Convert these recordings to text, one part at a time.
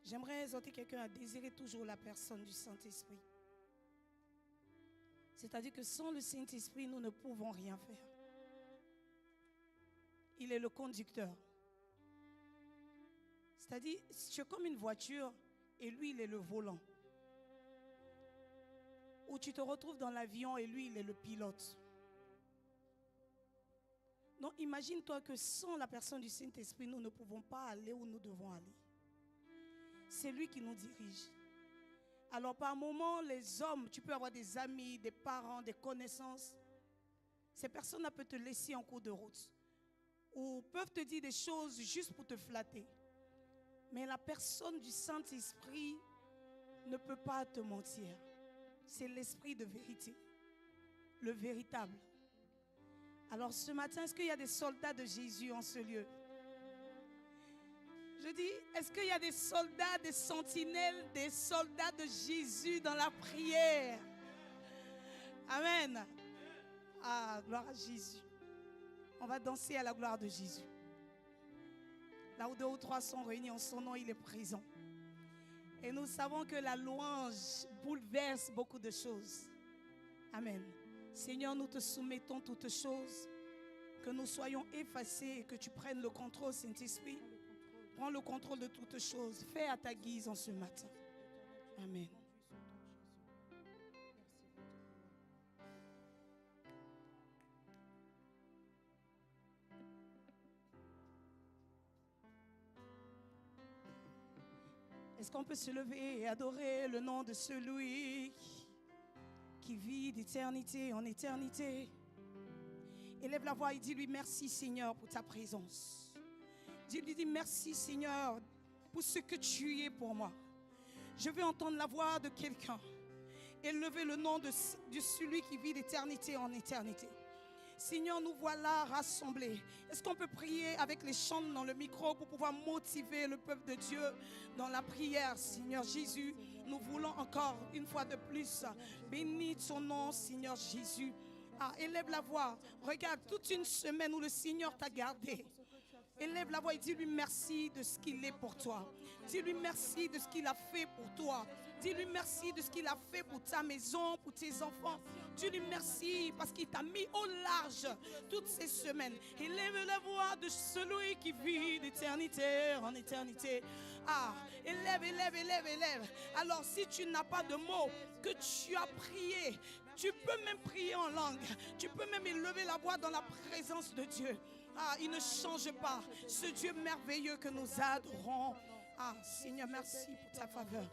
J'aimerais exhorter quelqu'un à désirer toujours la personne du Saint-Esprit. C'est-à-dire que sans le Saint-Esprit, nous ne pouvons rien faire. Il est le conducteur. C'est-à-dire, tu es comme une voiture et lui, il est le volant. Ou tu te retrouves dans l'avion et lui, il est le pilote. Donc, imagine-toi que sans la personne du Saint-Esprit, nous ne pouvons pas aller où nous devons aller. C'est lui qui nous dirige. Alors par moments, les hommes, tu peux avoir des amis, des parents, des connaissances. Ces personnes-là peuvent te laisser en cours de route. Ou peuvent te dire des choses juste pour te flatter. Mais la personne du Saint-Esprit ne peut pas te mentir. C'est l'esprit de vérité. Le véritable. Alors ce matin, est-ce qu'il y a des soldats de Jésus en ce lieu? Je dis, est-ce qu'il y a des soldats, des sentinelles, des soldats de Jésus dans la prière? Amen. Ah, gloire à Jésus. On va danser à la gloire de Jésus. Là où 2 ou 3 sont réunis en son nom, il est présent. Et nous savons que la louange bouleverse beaucoup de choses. Amen. Seigneur, nous te soumettons toutes choses. Que nous soyons effacés et que tu prennes le contrôle, Saint-Esprit. Prends le contrôle de toutes choses. Fais à ta guise en ce matin. Amen. Est-ce qu'on peut se lever et adorer le nom de celui qui vit d'éternité en éternité? Élève la voix et dis-lui merci Seigneur pour ta présence. Dis-lui merci Seigneur pour ce que tu es pour moi. Je veux entendre la voix de quelqu'un. Élever le nom de celui qui vit d'éternité en éternité. Seigneur, nous voilà rassemblés. Est-ce qu'on peut prier avec les chants dans le micro pour pouvoir motiver le peuple de Dieu dans la prière? Seigneur Jésus, nous voulons encore une fois de plus bénir ton nom, Seigneur Jésus. Ah, élève la voix. Regarde, toute une semaine où le Seigneur t'a gardé. Élève la voix et dis-lui merci de ce qu'il est pour toi. Dis-lui merci de ce qu'il a fait pour toi. Dis-lui merci de ce qu'il a fait pour ta maison, pour tes enfants. Dis-lui merci parce qu'il t'a mis au large toutes ces semaines. Élève la voix de celui qui vit d'éternité en éternité. Ah, élève, élève, élève, élève. Alors si tu n'as pas de mots, que tu as prié, tu peux même prier en langue. Tu peux même élever la voix dans la présence de Dieu. Ah, il ne change pas. Ce Dieu merveilleux que nous adorons. Ah, Seigneur, merci pour ta faveur.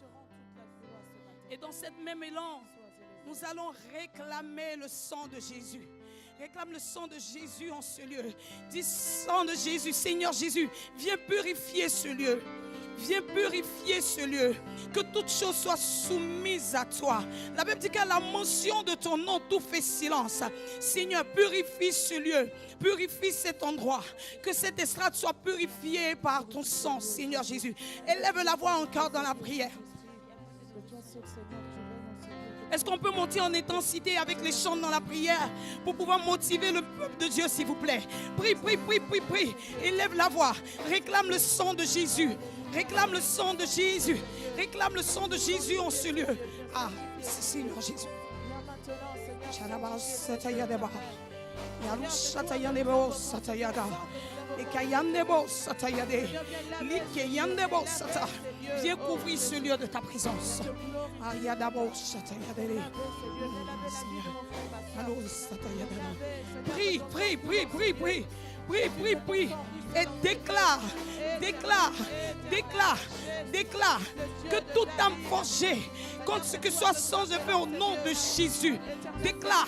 Et dans cette même élan, nous allons réclamer le sang de Jésus. Réclame le sang de Jésus en ce lieu. Dis, sang de Jésus, Seigneur Jésus, viens purifier ce lieu. Viens purifier ce lieu. Que toute chose soit soumise à toi. La Bible dit qu'à la mention de ton nom, tout fait silence. Seigneur, purifie ce lieu. Purifie cet endroit. Que cette estrade soit purifiée par ton sang, Seigneur Jésus. Élève la voix encore dans la prière. Est-ce qu'on peut monter en intensité avec les chants dans la prière pour pouvoir motiver le peuple de Dieu, s'il vous plaît? Prie, prie, prie, prie, prie. Élève la voix. Réclame le sang de Jésus. Réclame le sang de Jésus. Réclame le sang de Jésus en ce lieu. Ah, Seigneur Jésus. Viens couvrir ce lieu de ta présence. Prie, prie, prie, prie, prie. Prie, prie, prie. Et déclare, déclare, déclare, déclare que toute âme forgée contre ce que soit sans effet au nom de Jésus. Déclare,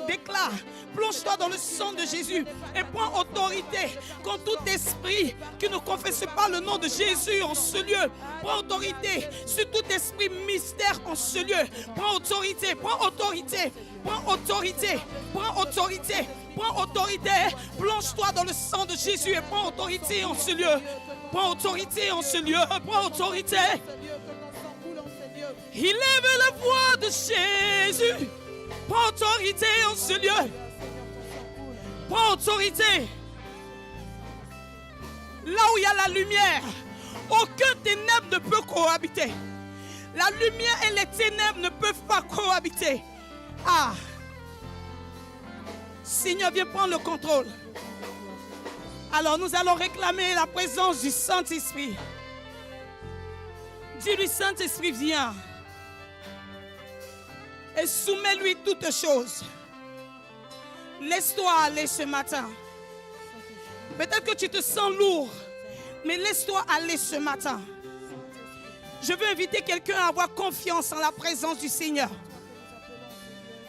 déclare, plonge-toi dans le sang de Jésus et prends autorité contre tout esprit qui ne confesse pas le nom de Jésus en ce lieu. Prends autorité sur tout esprit mystère en ce lieu. Prends autorité, prends autorité, prends autorité, prends autorité. Prends autorité, plonge-toi dans le sang de Jésus et prends autorité en ce lieu. Prends autorité en ce lieu, prends autorité. Élève la voix de Jésus. Prends autorité en ce lieu. Prends autorité. Là où il y a la lumière, aucun ténèbre ne peut cohabiter. La lumière et les ténèbres ne peuvent pas cohabiter. Ah! Seigneur, viens prendre le contrôle. Alors nous allons réclamer la présence du Saint-Esprit. Dis-lui, Saint-Esprit, viens. Et soumets-lui toutes choses. Laisse-toi aller ce matin. Peut-être que tu te sens lourd, mais laisse-toi aller ce matin. Je veux inviter quelqu'un à avoir confiance en la présence du Seigneur.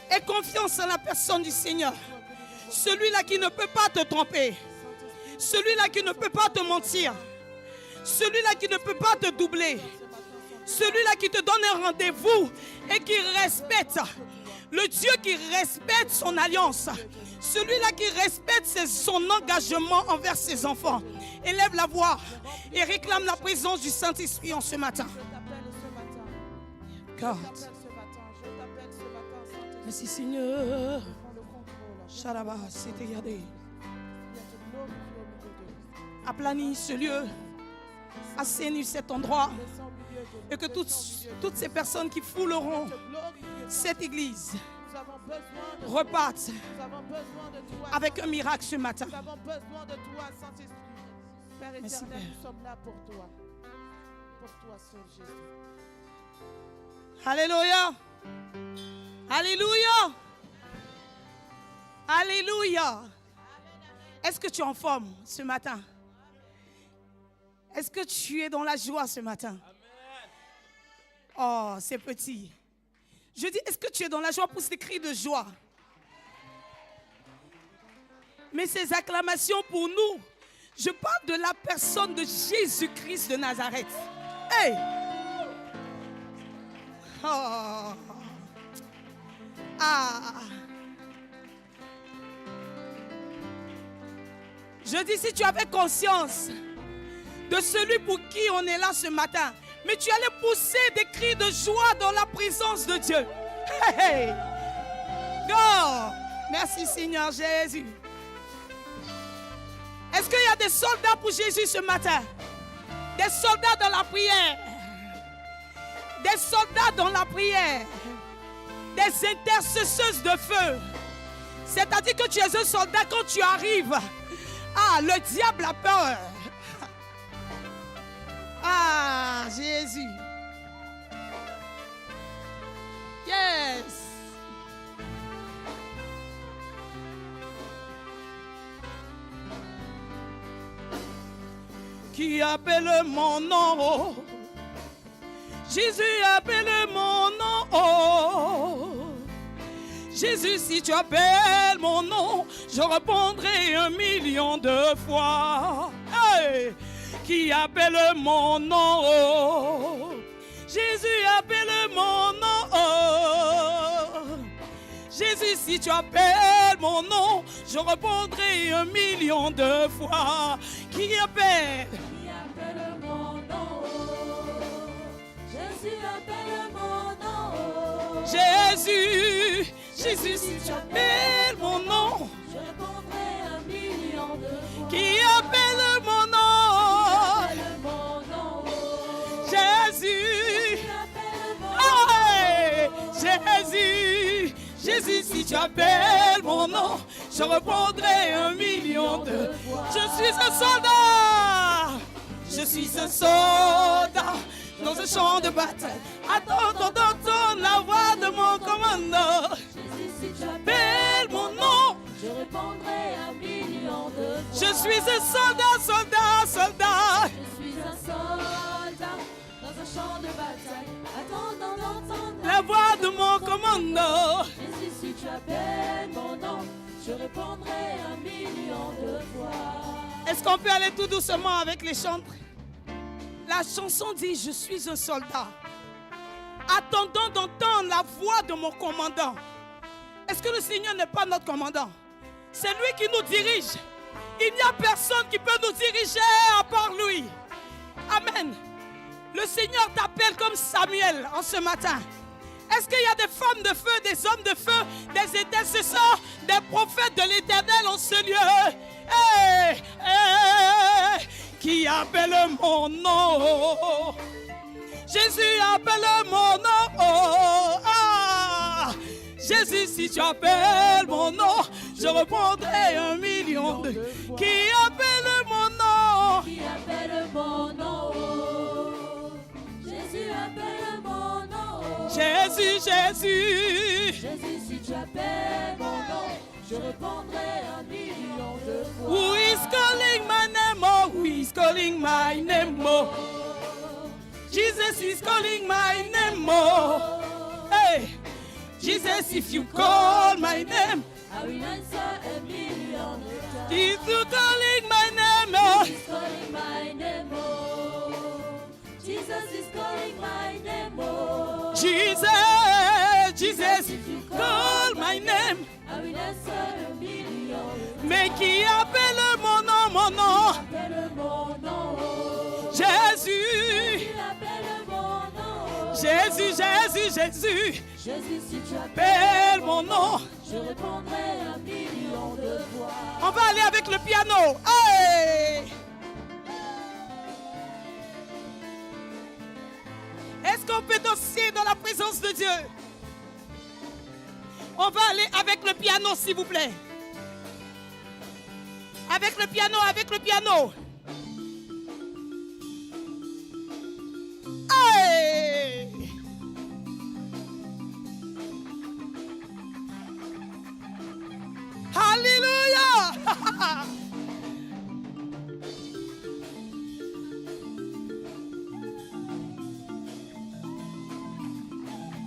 Et confiance en la personne du Seigneur. Celui-là qui ne peut pas te tromper. Celui-là qui ne peut pas te mentir. Celui-là qui ne peut pas te doubler. Celui-là qui te donne un rendez-vous et qui respecte. Le Dieu qui respecte son alliance. Celui-là qui respecte son engagement envers ses enfants. Élève la voix et réclame la présence du Saint-Esprit en ce matin. God. Merci Seigneur. Aplanis ce lieu, assainis cet endroit, et que toutes ces personnes qui fouleront cette église repartent avec un miracle ce matin. Merci Père. Nous sommes là pour toi seul Jésus. Alléluia. Alléluia. Alléluia. Est-ce que tu es en forme ce matin? Est-ce que tu es dans la joie ce matin? Oh, c'est petit. Je dis, est-ce que tu es dans la joie? Pour ces cris de joie. Mais ces acclamations pour nous, je parle de la personne de Jésus-Christ de Nazareth. Hey! Oh! Ah! Je dis, si tu avais conscience de celui pour qui on est là ce matin, mais tu allais pousser des cris de joie dans la présence de Dieu. Hey! Oh! Merci Seigneur Jésus. Est-ce qu'il y a des soldats pour Jésus ce matin? Des soldats dans la prière. Des soldats dans la prière. Des intercesseuses de feu. C'est-à-dire que tu es un soldat quand tu arrives. Ah, le diable a peur. Ah, Jésus. Yes. Qui appelle mon nom? Jésus appelle mon nom. Jésus, si tu appelles mon nom, je répondrai 1 000 000 de fois. Hey! Qui appelle mon nom? Jésus appelle mon nom. Jésus, si tu appelles mon nom, je répondrai 1 000 000 de fois. Qui appelle? Qui appelle mon nom? Jésus appelle mon nom. Jésus, Jésus, si tu appelles mon nom, je répondrai 1 000 000 de fois. qui appelle mon nom? Appelle mon nom. Jésus, Qui appelle mon hey! Jésus, Jésus, si tu appelles mon nom, je répondrai 1 000 000 de fois. Je suis un soldat, je suis un soldat dans un champ de bataille. Attends la voix de mon commandant. Jésus, si tu appelles Appelle mon nom. je répondrai 1 000 000 de fois. Je suis un soldat, soldat, soldat. Je suis un soldat dans un champ de bataille, attendant d'entendre La voix de mon commandant. Jésus, si tu appelles mon nom, je répondrai 1 000 000 de fois. Est-ce qu'on peut aller tout doucement avec les chants? La chanson dit, je suis un soldat, attendant d'entendre la voix de mon commandant. Est-ce que le Seigneur n'est pas notre commandant? C'est lui qui nous dirige. Il n'y a personne qui peut nous diriger à part lui. Amen. Le Seigneur t'appelle comme Samuel en ce matin. Est-ce qu'il y a des femmes de feu, des hommes de feu, des intercesseurs, des prophètes de l'Éternel en ce lieu? Hey, hey, qui appelle mon nom? Jésus appelle mon nom. Ah, Jésus, si tu appelles mon nom, je répondrai 1 000 000 de fois. Qui appelle mon nom? Qui appelle mon nom? Jésus appelle mon nom. Jésus, Jésus. Jésus, si tu appelles mon nom, je répondrai 1 000 000 de fois. Who is calling my name? Oh, who is calling my name? Oh, Jesus is calling my name. Oh, hey, Jesus, if you call my name, I will answer 1 000 000 de times. if you calling my name, oh, He's calling my name. Oh, Jesus is calling my name. Oh, Jesus, Jesus, call my name. I will answer 1 000 000 de Mais qui appelle mon nom, mon nom? appelle mon nom. Jésus, Tu appelles mon nom. Jésus, Jésus, Jésus, Jésus, si tu appelles appelle mon nom. je répondrai 1 000 000 de fois. On va aller avec le piano. Hey! Est-ce qu'on peut danser dans la présence de Dieu? On va aller avec le piano, s'il vous plaît. Avec le piano, avec le piano. Hey! Alléluia!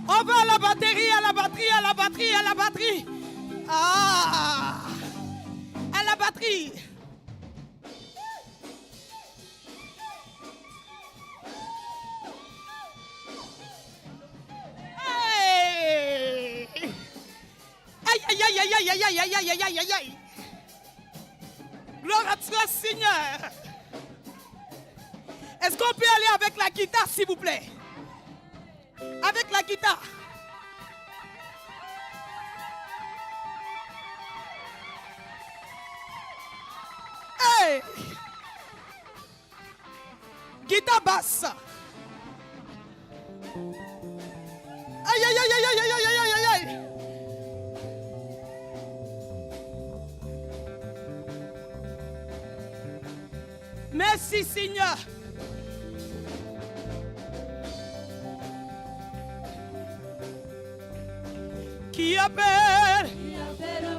On va à la batterie, à la batterie, à la batterie, à la batterie. Ah! À la batterie. Hey! Aïe, aïe, aïe, aïe, aïe, aïe, aïe, aïe, aïe, aïe, aïe, aïe. Gloire à toi, Seigneur. Est-ce qu'on peut aller avec la guitare, s'il vous plaît? Avec la guitare. Hey! Hey! Guitare basse. Aïe, aïe, aïe, aïe, aïe, aïe, aïe, aïe, aïe. Merci, Seigneur. Qui appelle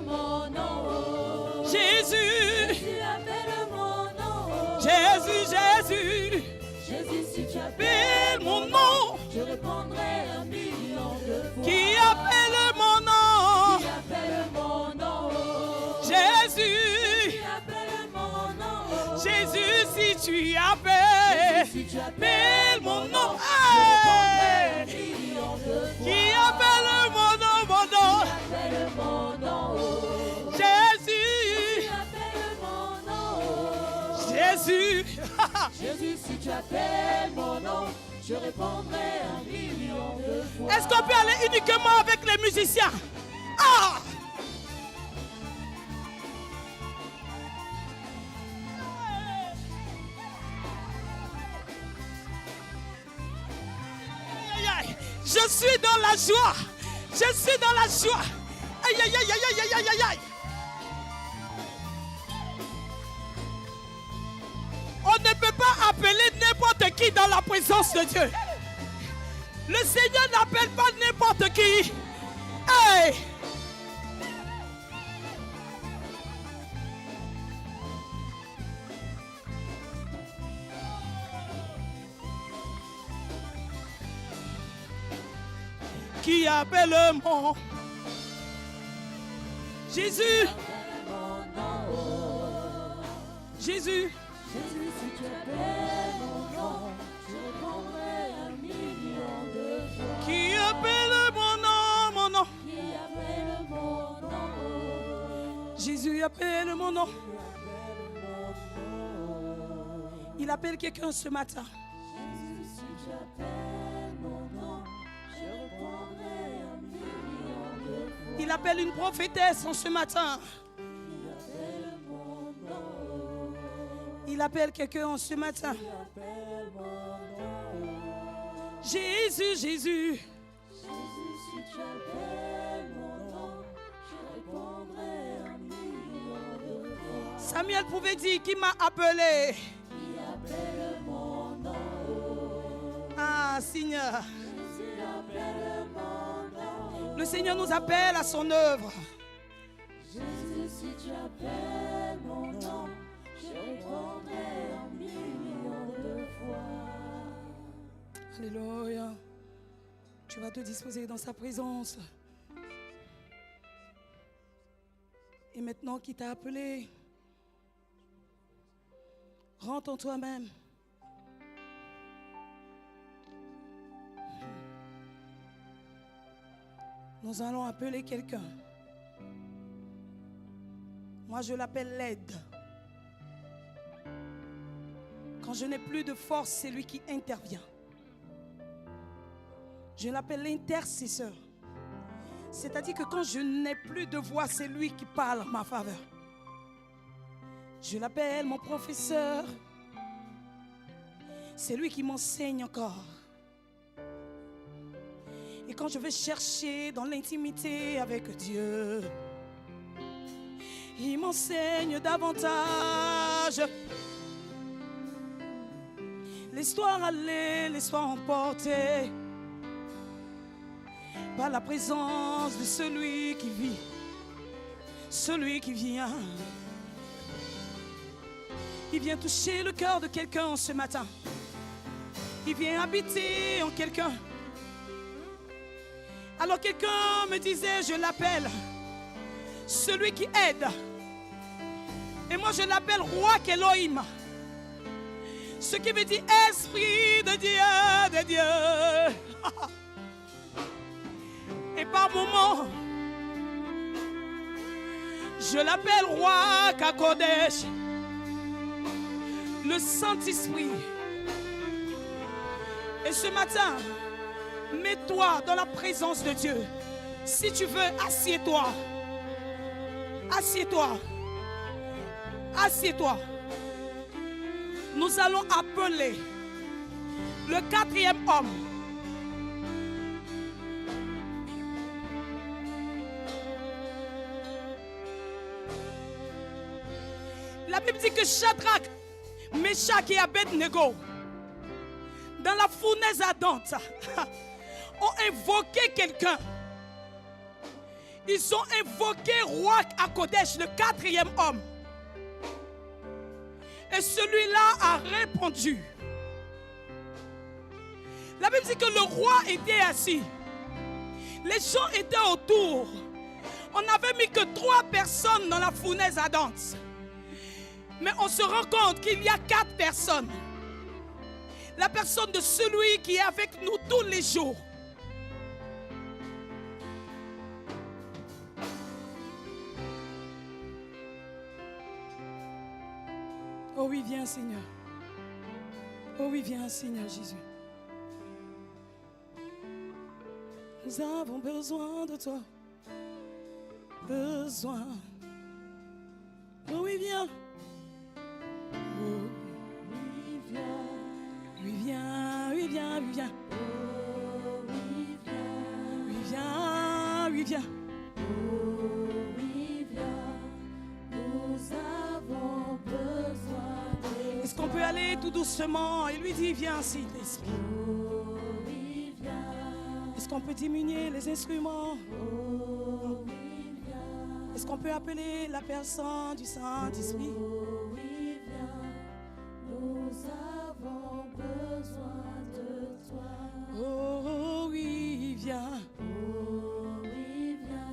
mon nom. Jésus. Tu appelles mon nom. Jésus, Jésus. Jésus, si tu Appelle mon nom. je répondrai 1 000 000 de fois. Qui appelle mon nom. Qui appelle mon nom. Jésus. Qui appelle mon nom. Jésus, si tu appelles, Si tu appelle mon nom. je Hey! répondrai 1 000 000 de fois. Qui appelle mon nom, mon nom. Qui appelle mon nom. Jésus. Qui appelle mon nom. Jésus. Jésus, si tu appelles mon nom, je répondrai 1 000 000 de fois. Est-ce qu'on peut aller uniquement avec les musiciens? Ah! Aïe, aïe. Je suis dans la joie. Je suis dans la joie. Aïe, aïe, aïe, aïe, aïe, aïe, aïe, aïe. On ne peut pas appeler n'importe qui dans la présence de Dieu. Le Seigneur n'appelle pas n'importe qui. Hey! Qui appelle mon Jésus. Jésus. Jésus, si tu appelles mon nom, je répondrai 1 000 000 de fois. Qui appelle mon nom, mon nom. Qui appelle mon nom. Jésus appelle mon nom. Il appelle quelqu'un ce matin. Jésus, si tu appelles mon nom, je répondrai 1 000 000 de fois. Il appelle une prophétesse en ce matin. Il appelle quelqu'un en ce matin. Jésus, Jésus. Jésus, si tu appelles mon nom, je répondrai 1 000 000 de fois. Samuel pouvait dire qui m'a appelé. Qui appelle mon nom. Ah, Seigneur. Jésus appelle mon nom. Le Seigneur nous appelle à son œuvre. Jésus, si tu appelles mon nom, je répondrai 1 000 000 de fois. Alléluia. Tu vas te disposer dans sa présence. Et maintenant qu'il t'a appelé, rentre en toi-même. Nous allons appeler quelqu'un. Moi, je l'appelle l'aide. Quand je n'ai plus de force, c'est lui qui intervient. Je l'appelle l'intercesseur. C'est-à-dire que quand je n'ai plus de voix, c'est lui qui parle en ma faveur. Je l'appelle mon professeur. C'est lui qui m'enseigne encore. Et quand je vais chercher dans l'intimité avec Dieu, il m'enseigne davantage. L'histoire allée, l'histoire emportée par la présence de celui qui vit, celui qui vient. Il vient toucher le cœur de quelqu'un ce matin. Il vient habiter en quelqu'un. Alors quelqu'un me disait, je l'appelle celui qui aide. Et moi je l'appelle roi Elohim. Ce qui veut dire esprit de Dieu, de Dieu. Et par moments, je l'appelle roi Kakodesh, le Saint-Esprit. Et ce matin, mets-toi dans la présence de Dieu. Si tu veux, assieds-toi. Assieds-toi. Assieds-toi. nous allons appeler le quatrième homme. La Bible dit que Shadrach, Meshach et Abednego, dans la fournaise ardente, ont invoqué quelqu'un. Ils ont invoqué Ruach HaKodesh, le quatrième homme. Et celui-là a répondu. La Bible dit que le roi était assis. Les gens étaient autour. On n'avait mis que 3 personnes dans la fournaise ardente. Mais on se rend compte qu'il y a 4 personnes. La personne de celui qui est avec nous tous les jours. Oh oui, viens Seigneur. Oh oui, viens Seigneur Jésus. Nous avons besoin de toi. Besoin. Oh oui, viens. Oh oui, viens. Oui, viens, oui, viens, oui, viens. Oh oui, viens. Oui, viens, oui, viens. Oh oui, viens. Nous avons besoin de toi. Est-ce qu'on peut aller tout doucement et lui dire, viens, Saint-Esprit. Oh oui, viens. Est-ce qu'on peut diminuer les instruments? Oh oui, viens. Est-ce qu'on peut appeler la personne du Saint-Esprit? Oh oui, viens. Nous avons besoin de toi. Oh oui, viens. Oh oui, viens.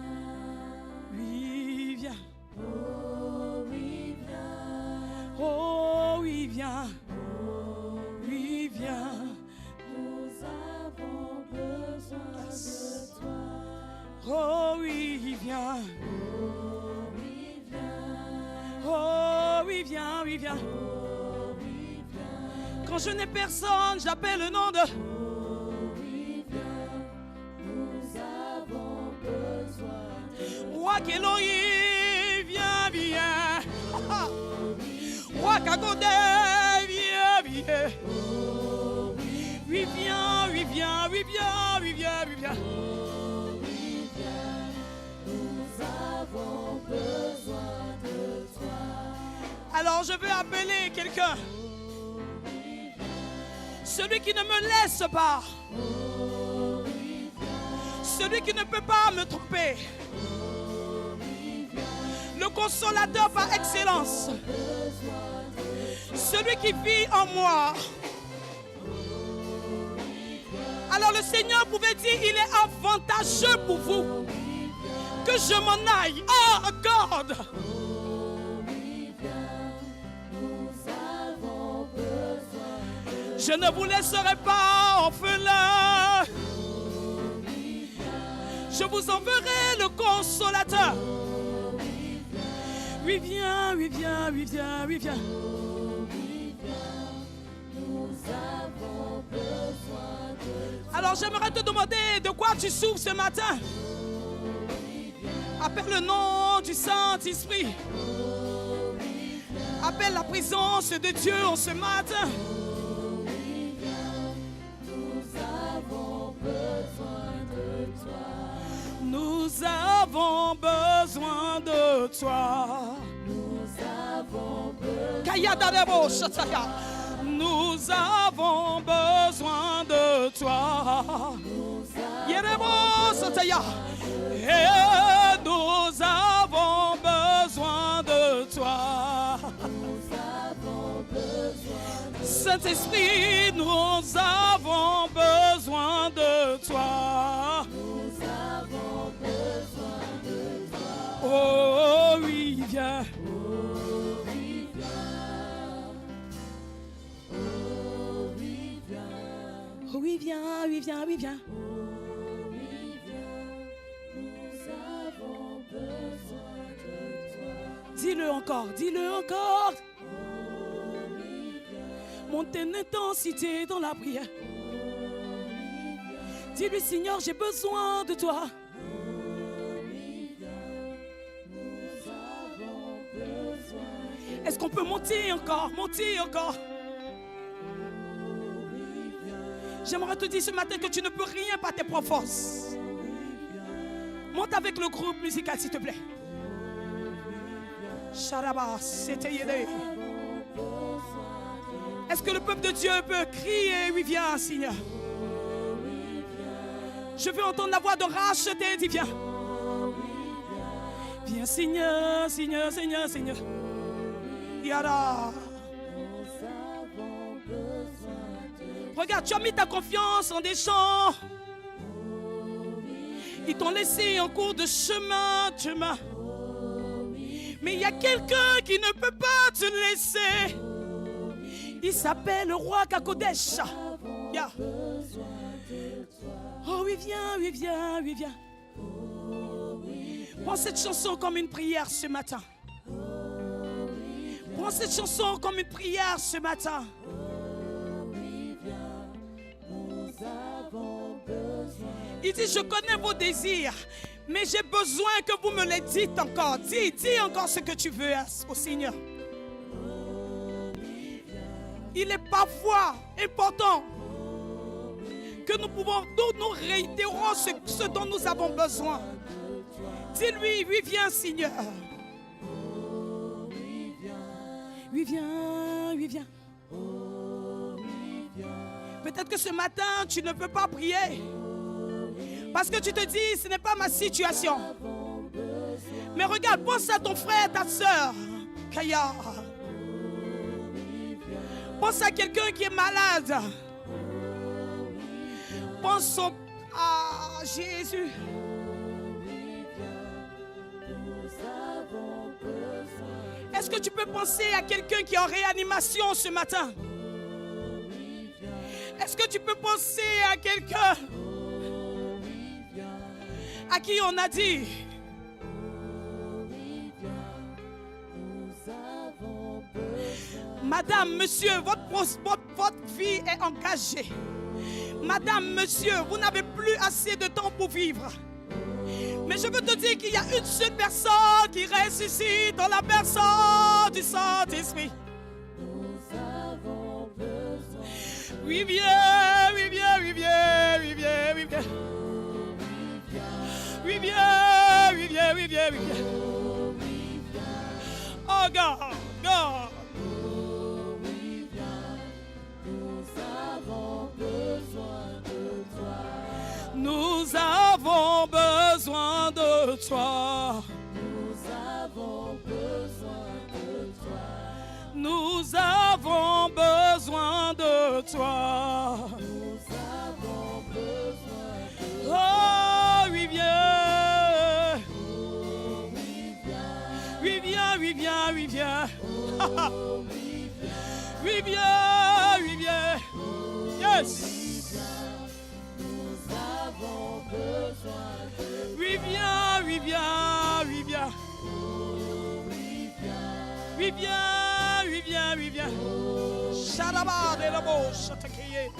Oui, viens. Oh oui, viens. Oh oui, viens. Oh Oui, viens. nous avons besoin de toi. Oh oui, viens. Oh oui, viens. Oh oui, viens, oui, viens. Oh oui, viens. Quand je n'ai personne, j'appelle le nom de... Oh oui, viens. Nous avons besoin de Roi Elohim, viens, viens. Roi HaKodesh, viens, viens. Oh Oui, viens, oui, viens, oui, viens, oui, viens, oui, viens. oui, viens. Nous avons besoin de toi. Alors je veux appeler quelqu'un. Celui qui ne me laisse pas. Oh oui, viens. Celui qui ne peut pas me tromper. Le consolateur par excellence. Celui qui vit en moi. Alors le Seigneur pouvait dire, il est avantageux pour vous que je m'en aille. Oh God! Je ne vous laisserai pas orphelins. Je vous enverrai le consolateur. Oui, viens, oui, viens, oui, viens, oui, viens. Alors j'aimerais te demander de quoi tu souffres ce matin. Appelle le nom du Saint-Esprit. Appelle la présence de Dieu en ce matin. Nous avons besoin de toi. Nous avons besoin de toi. Et nous avons besoin de toi. Saint-Esprit, nous avons besoin de toi. Oh oui, viens. Oh oui, viens, oui, viens, oui, viens. Dis-le encore, dis-le encore. Monte en intensité dans la prière. Dis-lui, Seigneur, j'ai besoin de toi. Est-ce qu'on peut monter encore, monter encore? J'aimerais te dire ce matin que tu ne peux rien par tes propres forces. Monte avec le groupe musical, s'il te plaît. Sharaba, c'était Yédé. Est-ce que le peuple de Dieu peut crier, oui, viens, Seigneur? Je veux entendre la voix de racheter, dis viens. Viens, Seigneur, Seigneur, Seigneur, Seigneur. Yara. Regarde, tu as mis ta confiance en des gens. Ils t'ont laissé en cours de chemin. Mais il y a quelqu'un qui ne peut pas te laisser. Il s'appelle le roi Kakodesh. Yeah. Oh oui, viens, oui, viens, oui, viens. Prends cette chanson comme une prière ce matin. Prends cette chanson comme une prière ce matin. Il dit, je connais vos désirs, mais j'ai besoin que vous me les dites encore. Dis encore ce que tu veux au Seigneur. Il est parfois important que nous pouvons, nous réitérons ce dont nous avons besoin. Dis-lui, oui, viens, Seigneur. Oui, viens, oui, viens. Peut-être que ce matin, tu ne peux pas prier. Parce que tu te dis, ce n'est pas ma situation. Mais regarde, pense à ton frère, ta soeur. Kaya. Pense à quelqu'un qui est malade. Pense à Jésus. Est-ce que tu peux penser à quelqu'un qui est en réanimation ce matin? Est-ce que tu peux penser à quelqu'un à qui on a dit Madame, monsieur, votre vie est engagée. Madame, monsieur, vous n'avez plus assez de temps pour vivre. Mais je veux te dire qu'il y a une seule personne qui ressuscite dans la personne du Saint-Esprit. Oui, viens, oui, viens, oui, viens, oui, viens, oui, viens. Oui, viens, oui, viens, oui, viens, oui, viens. Oh, God, God. Nous avons besoin de toi. Nous avons besoin de toi. Oh, oui, viens. Oui, viens, oui, viens, oui, viens. Oui, viens, oui, viens. Yes. Oui, viens, oui, viens, oui, viens. Oui, viens, oui, viens, oui, viens. Sharaba de la bouche, attaquez.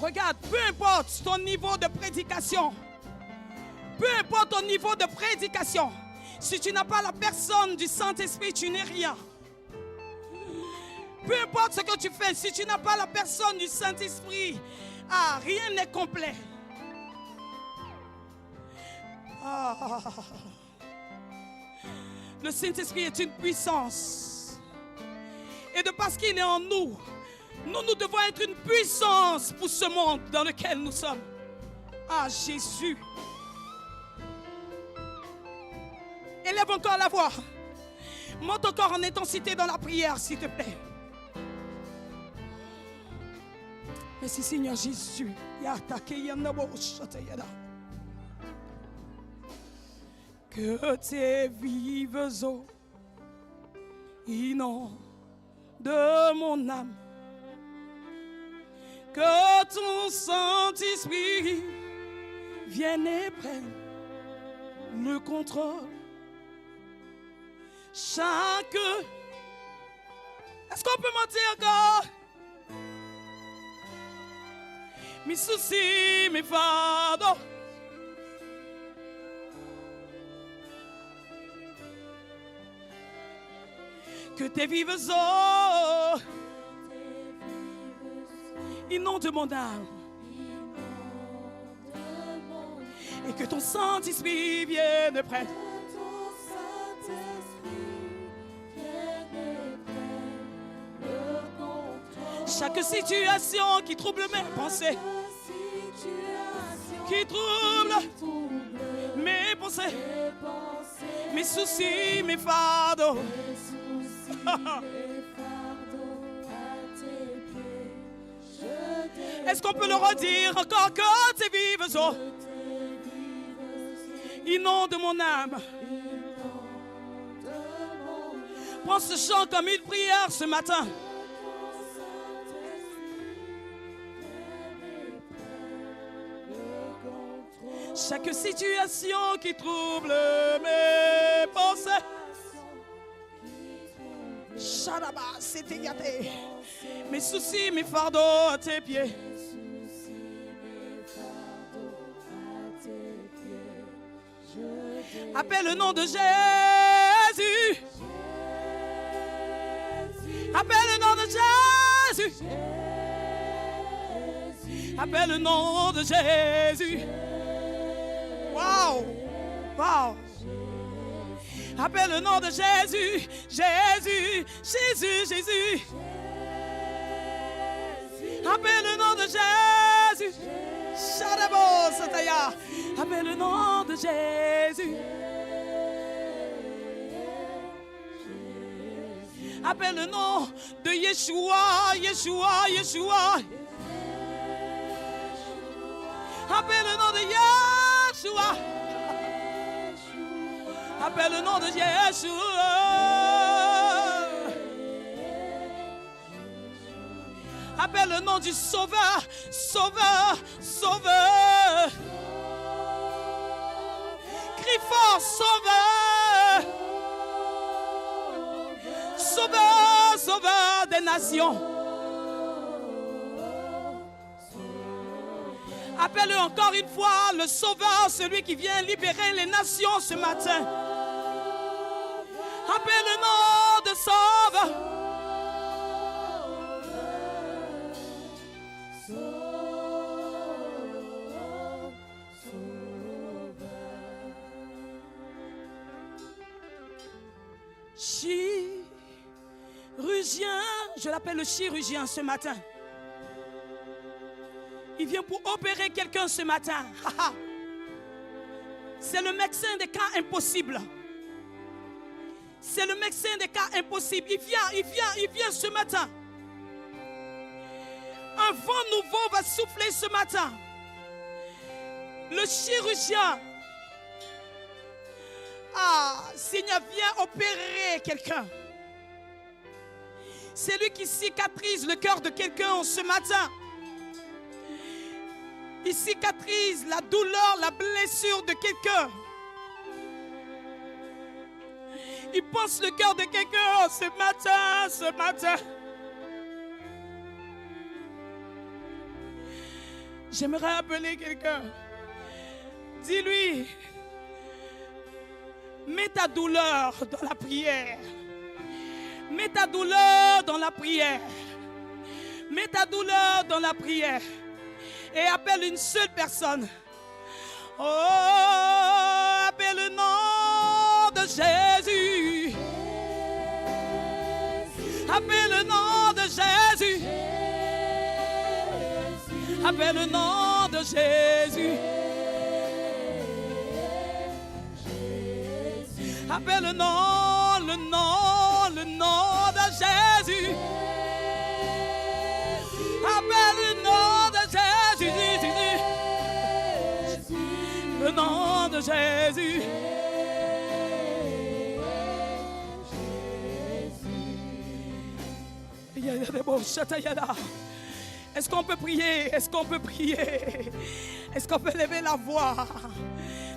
Regarde, peu importe ton niveau de prédication, peu importe ton niveau de prédication, si tu n'as pas la personne du Saint-Esprit, tu n'es rien. Peu importe ce que tu fais, si tu n'as pas la personne du Saint-Esprit, rien n'est complet. Le Saint-Esprit est une puissance. Et de parce qu'il est en nous, nous devons être une puissance pour ce monde dans lequel nous sommes. Jésus. Élève encore la voix. Monte encore en intensité dans la prière, s'il te plaît. Merci Seigneur Jésus. Que tes vives eaux inondent de mon âme. Que ton Saint-Esprit vienne et prenne le contrôle. Chaque... Est-ce qu'on peut monter encore? Mes soucis, mes fardeaux. Que tes vives eaux inondent mon âme. Et que ton Saint-Esprit vienne près. Chaque situation qui trouble mes pensées, qui trouble mes pensées, mes soucis, mes fardeaux. Est-ce qu'on peut le redire encore? Que tes vives eaux inondent mon âme. Prends ce chant comme une prière ce matin. Chaque situation qui trouble mes pensées. Sharaba, c'était gâté. Mes soucis, mes fardeaux à tes pieds. Appelle le nom de Jésus. Appelle le nom de Jésus. Appelle le nom de Jésus. Wow. Wow. Appelle le nom de Jésus. Jésus. Jésus. Jésus. Appelle le nom de Jésus. Sharabo Sataya. Appelle le nom de Jésus. Appelle le nom de Yeshua, Yeshua, Yeshua. Appelle le nom de Yeshua. Appelle le nom de Yeshua. Appelle le nom du Sauveur, Sauveur, Sauveur. Crie fort, Sauveur. Sauveur, Sauveur des nations. Appelle-le encore une fois le Sauveur, celui qui vient libérer les nations ce matin. Appelle le nom de Sauveur. Chirurgien, je l'appelle le chirurgien ce matin. Il vient pour opérer quelqu'un ce matin. C'est le médecin des cas impossibles. C'est le médecin des cas impossibles. Il vient ce matin. Un vent nouveau va souffler ce matin. Le chirurgien. Seigneur, viens opérer quelqu'un. C'est lui qui cicatrise le cœur de quelqu'un ce matin. Il cicatrise la douleur, la blessure de quelqu'un. Il pense le cœur de quelqu'un ce matin. J'aimerais appeler quelqu'un. Dis-lui, mets ta douleur dans la prière. Mets ta douleur dans la prière. Mets ta douleur dans la prière. Et appelle une seule personne. Oh, appelle le nom de Jésus. Appelle le nom de Jésus. Appelle le nom de Jésus. Appelle le nom de Jésus. Appelle le nom de Jésus. Le nom de Jésus. Est-ce qu'on peut prier? Est-ce qu'on peut prier? Est-ce qu'on peut lever la voix?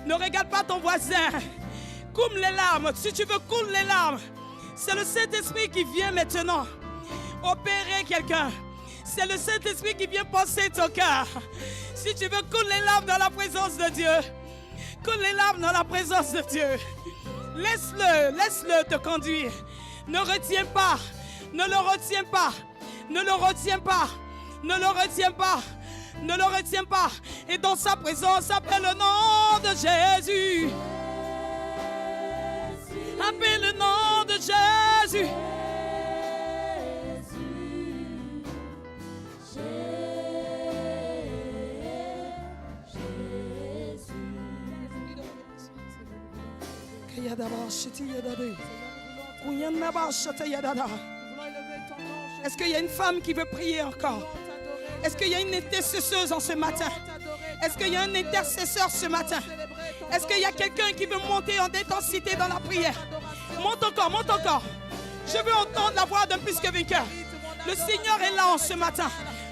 Ne regarde pas ton voisin. Coule les larmes. Si tu veux, coule les larmes. C'est le Saint-Esprit qui vient maintenant opérer quelqu'un. C'est le Saint-Esprit qui vient penser ton cœur. Si tu veux, coule les larmes dans la présence de Dieu. Coule les larmes dans la présence de Dieu. Laisse-le te conduire. Ne retiens pas. Ne le retiens pas. Ne le retiens pas. Ne le retiens pas. Ne le retiens pas. Et dans sa présence, appelle le nom de Jésus. Appelle le nom de Jésus. Est-ce qu'il y a une femme qui veut prier encore? Est-ce qu'il y a une intercesseuse en ce matin? Est-ce qu'il y a un intercesseur ce matin? Est-ce qu'il y a quelqu'un qui veut monter en intensité dans la prière? Monte encore, monte encore. Je veux entendre la voix d'un plus que vainqueur. Le Seigneur est là en ce matin.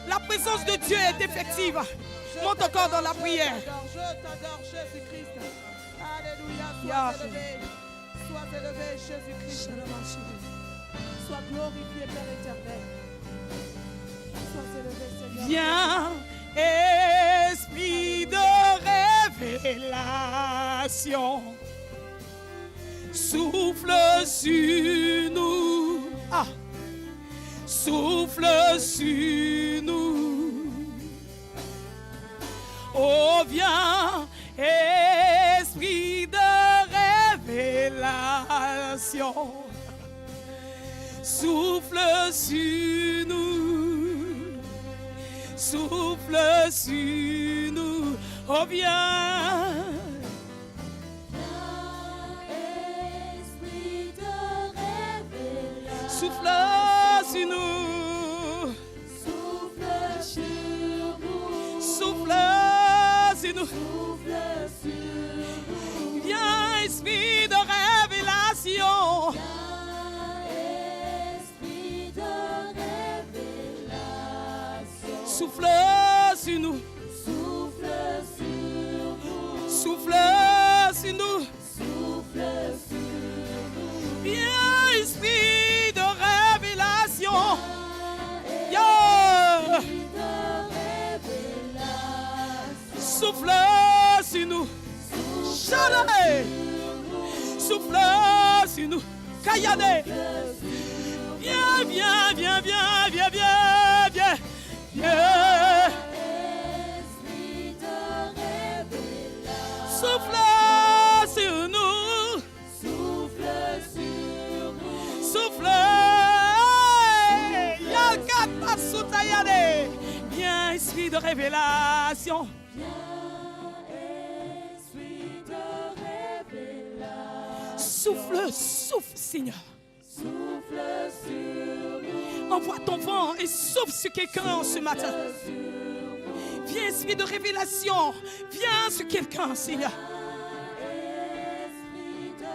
La présence de Dieu est effective. Monte encore dans la prière. Je t'adore, Jésus-Christ. Alléluia. Sois élevé. Sois élevé, Jésus-Christ. Sois glorifié, Père éternel. Sois élevé, Seigneur. Viens, esprit de révélation, souffle sur nous. Ah, souffle sur nous. Oh, viens, esprit de révélation, souffle sur nous. Souffle sur nous. Oh, viens. Esprit de révélation, Souffle sur nous. souffle sur nous, Souffle sur nous. souffle sur nous. Viens, esprit de révélation. Esprit de révélation, Souffle sur nous. souffle sur nous, Souffle sur nous. souffle sur nous. Viens, esprit de révélation. Yeah. Esprit de révélation, Souffle sur nous. Chalé. Souffle sur nous. Kayade. Viens, viens, viens, viens, viens, viens, viens. Viens. esprit de révélation, Souffle sur nous. souffle sur nous, Souffle. Yakata Soutayade. Viens, esprit de révélation. esprit de révélation, Souffle, souffle, Seigneur. souffle sur nous, Envoie ton vent et souffle sur quelqu'un ce matin. Viens, esprit de révélation. Viens sur quelqu'un, Seigneur. esprit de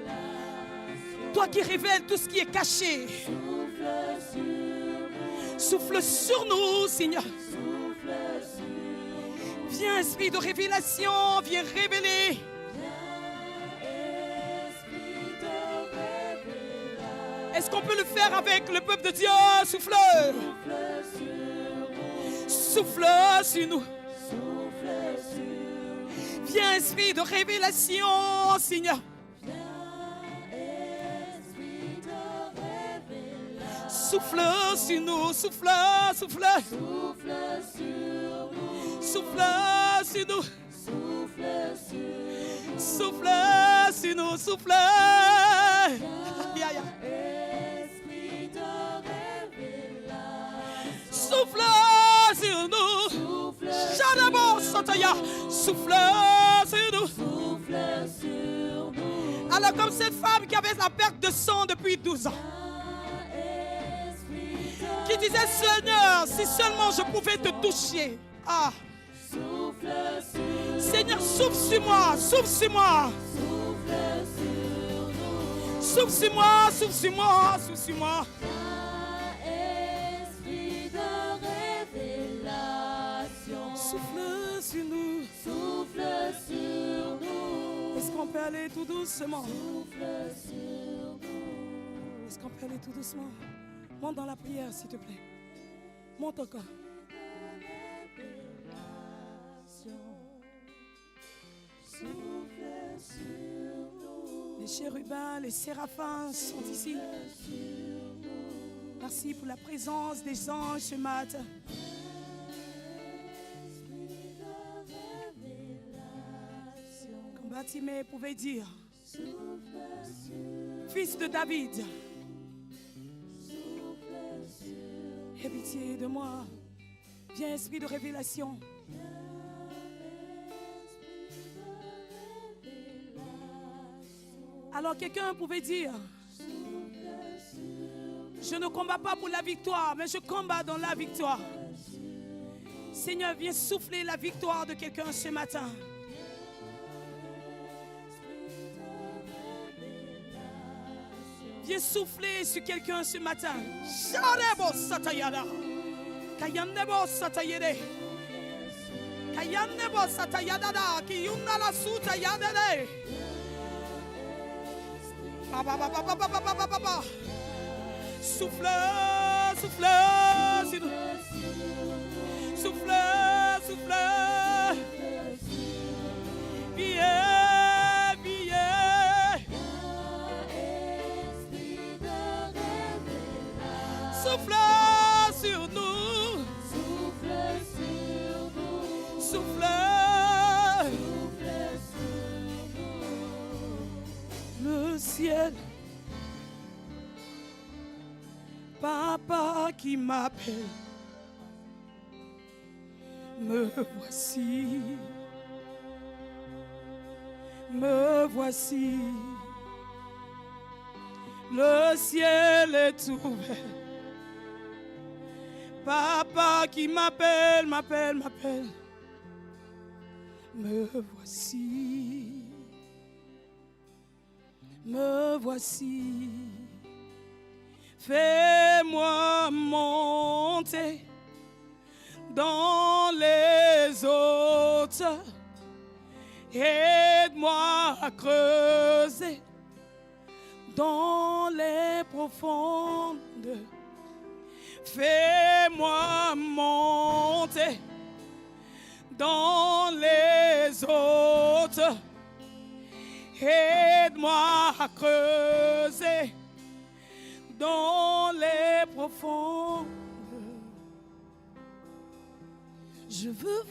révélation, Toi qui révèles tout ce qui est caché. Souffle sur nous, Seigneur. Viens, esprit de révélation. Viens révéler. Est-ce qu'on peut le faire avec le peuple de Dieu? Souffle. Souffle sur nous. Viens, esprit de révélation, Seigneur. Souffle sur nous, souffle, souffle. Souffle sur nous. Souffle sur nous, souffle. Aïe, aïe, aïe. Souffle sur nous. Shadabo Sotaya. Souffle sur nous. Alors comme cette femme qui avait la perte de sang depuis 12 ans, qui disait, Seigneur, si seulement je pouvais te toucher. Ah. Seigneur, souffle sur moi, souffle sur moi. Souffle sur moi, souffle sur moi, souffle sur moi. Souffle sur nous. Est-ce qu'on peut aller tout doucement? Est-ce qu'on peut aller tout doucement? Monte dans la prière, s'il te plaît. Monte encore. Les chérubins, les séraphins sont ici. Merci pour la présence des anges ce matin. Comme Bartimée pouvait dire, fils de David, aie pitié de moi. Viens, esprit de révélation. Alors quelqu'un pouvait dire, je ne combats pas pour la victoire, mais je combats dans la victoire. Seigneur, viens souffler la victoire de quelqu'un ce matin. Viens souffler sur quelqu'un ce matin. Sharebo satayada. Kayandebo satayede. Kayandebo satayada da. Kiyunda la sutayada de. Souffle, souffle, souffle, souffle. Viens, viens. Souffle sur nous. Souffle. Le ciel. Papa qui m'appelle, me voici, me voici. Le ciel est ouvert. Papa qui m'appelle, m'appelle, m'appelle, me voici, me voici. Fais-moi monter dans les hautes, aide-moi à creuser dans les profondes. Fais-moi monter dans les hautes, aide-moi à creuser dans les profondes. Je veux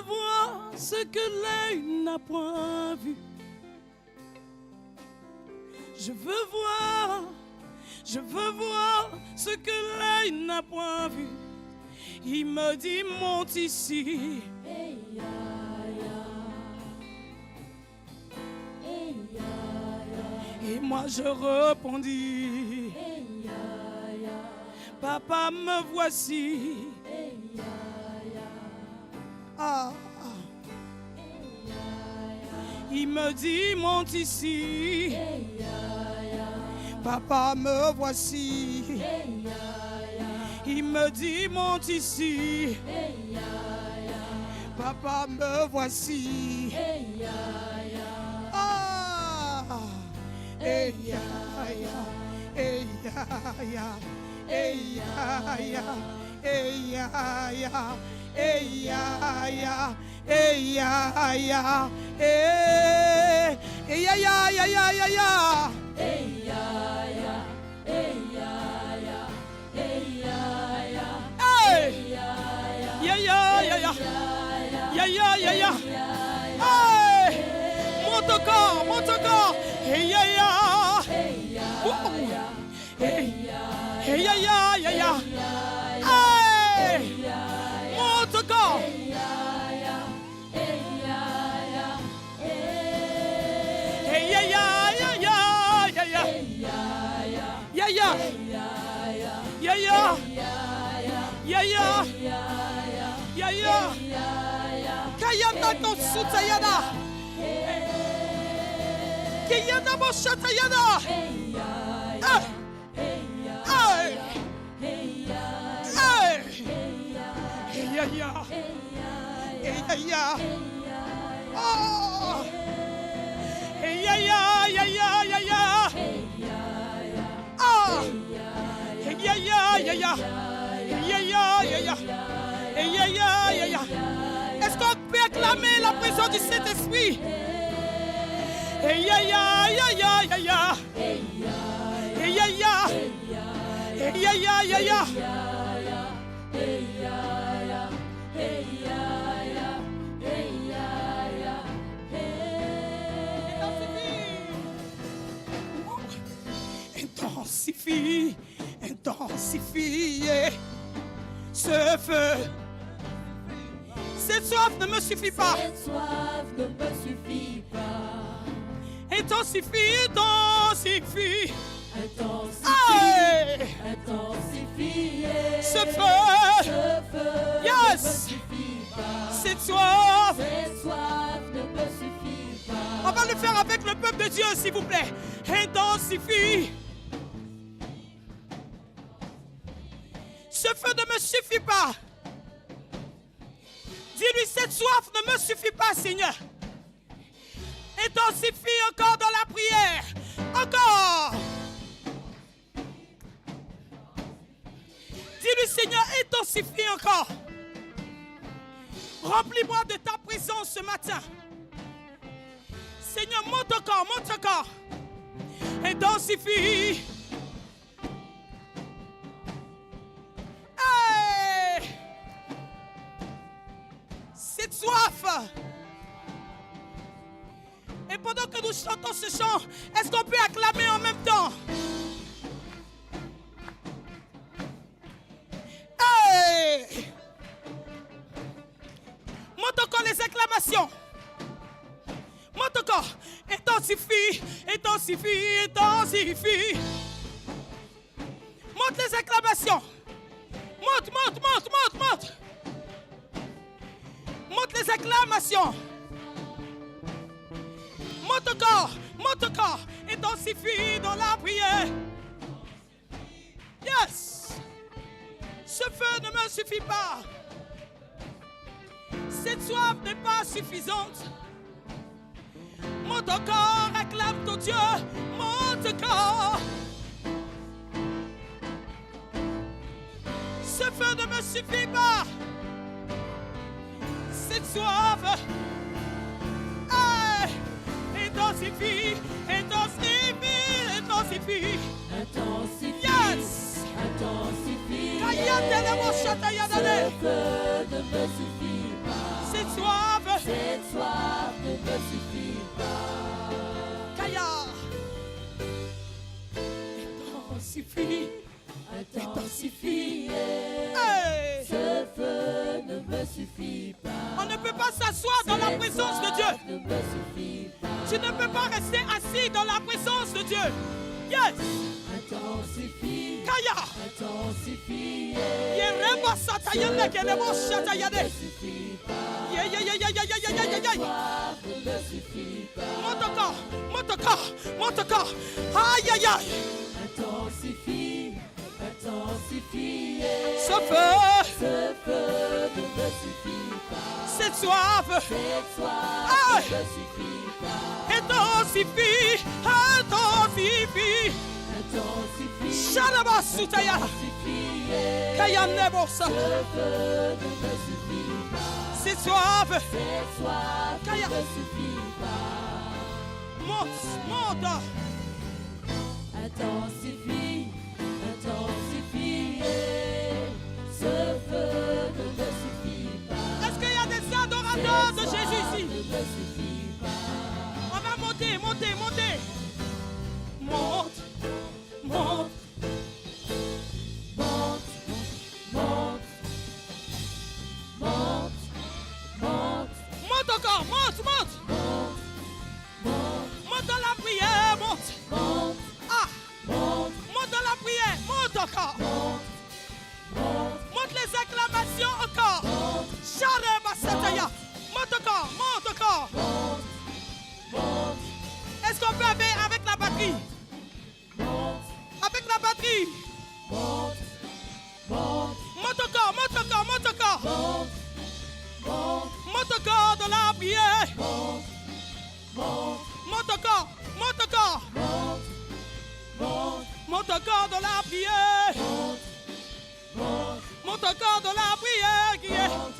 voir ce que l'œil n'a point vu. Je veux voir ce que l'œil n'a point vu. Il me dit monte ici. Et moi je répondis, papa me voici. Ah. Il me dit monte ici. Papa me voici. Il me dit monte ici. Papa me voici. Hey ya ya, hey ya ya, hey ya ya, hey ya ya, hey ya ya, hey ya ya, hey ya ya ya ya ya ya, hey ya ya, hey ya ya, hey ya ya, hey ya ya ya ya ya, ya ya ya ya, hey, monte encore, hey ya ya. Hey ya ya ya ya, hey, monte encore. Hey ya ya ya ya ya ya, ya ya, ya ya, ya ya, ya ya. Kayanda kosutayada, kayanda boshatayada. Yeah, yeah. Yeah, yeah. Oh. Yeah, yeah, yeah, yeah, yeah, yeah. Ah. Yeah, yeah, yeah, yeah. Yeah, yeah, yeah, yeah. Yeah, yeah, yeah, yeah. Est-ce qu'on peut acclamer la présence du Saint-Esprit? Hey ya ya ya ya ya ya. Hey ya ya. Hey ya ya ya ya. Intensifie, intensifie ce feu. Cette soif ne me suffit pas. Cette soif ne me suffit pas. Intensifie, intensifie. Intensifie, intensifie. Ce feu. Ce feu Yes. ne me suffit pas. Cette soif. Cette soif ne me suffit pas. On va le faire avec le peuple de Dieu, s'il vous plaît. Intensifie. Ce feu ne me suffit pas. Dis-lui, cette soif ne me suffit pas, Seigneur. Intensifie encore dans la prière. Encore. Dis-lui, Seigneur, intensifie encore. Remplis-moi de ta présence ce matin. Seigneur, monte encore, monte encore. Intensifie. Hey! Cette soif. Et pendant que nous chantons ce chant, est-ce qu'on peut acclamer en même temps? Hey! Monte encore les acclamations. Monte encore. Intensifie, intensifie, intensifie. Monte les acclamations. Monte, monte, monte, monte, monte. Monte les acclamations. Monte encore, monte encore. Intensifie dans la prière. Yes. Ce feu ne me suffit pas. Cette soif n'est pas suffisante. Monte encore, acclame ton Dieu. Monte encore. Ce feu ne me suffit pas. Cette soif. Hey, intensifie, intensifie, intensifie. Intensifie, Yes. intensifie. Ce Ce feu ne me suffit pas. cette soif. Cette soif ne me suffit pas. Kaya. Intensifie. Intensifie. Hey. Ce feu ne me suffit pas. On ne peut pas s'asseoir dans la Cette présence de soif Dieu. ne me suffit pas. Tu ne peux pas rester assis dans la présence de Dieu. Yes. Intensifie. Kaya. Intensifie. Yereba satayende kelebo satayade. Suffit pas. Yeah, yeah, yeah, yeah, yeah, yeah, yeah, yeah, yeah. Soif ne me suffit pas. Monte encore, monte encore, monte encore. Aïe, aïe, aïe. Intensifie, intensifie. Ce feu, Ce feu ne me suffit pas. cette soif. Cette soif Aïe. ne me suffit pas. Intensifie, intensifie. Intensifie, Shalaba sutaya. intensifie. Kaya nebosa. Ce feu ne me suffit pas. Cette soif. Cette soif ne Kaya. me suffit pas. Monte, monte. Intensifie, intensifie. Ce feu ne me suffit pas. Est-ce qu'il y a des adorateurs de Cette Jésus soif ici? ne me suffit pas. On va monter, monter, monter. Monte, monte. Monte, monte, monte, monte, Monte encore, monte, monte. monte, monte, Monte dans la prière, monte. monte, Ah, monte, monte dans la prière, monte encore. monte, monte, Monte les acclamations encore. monte, Shalaba sataya. Monte encore, monte encore. monte, monte, Est-ce qu'on peut avec la batterie? monte, Avec la batterie. monte, monte, Monte encore, monte encore, monte encore. monte, monte, Monte encore dans la prière. monte, monte, Monte encore, monte encore. monte, monte, Monte encore dans la prière. monte, monte, Monte encore dans la prière. Qui est. monte,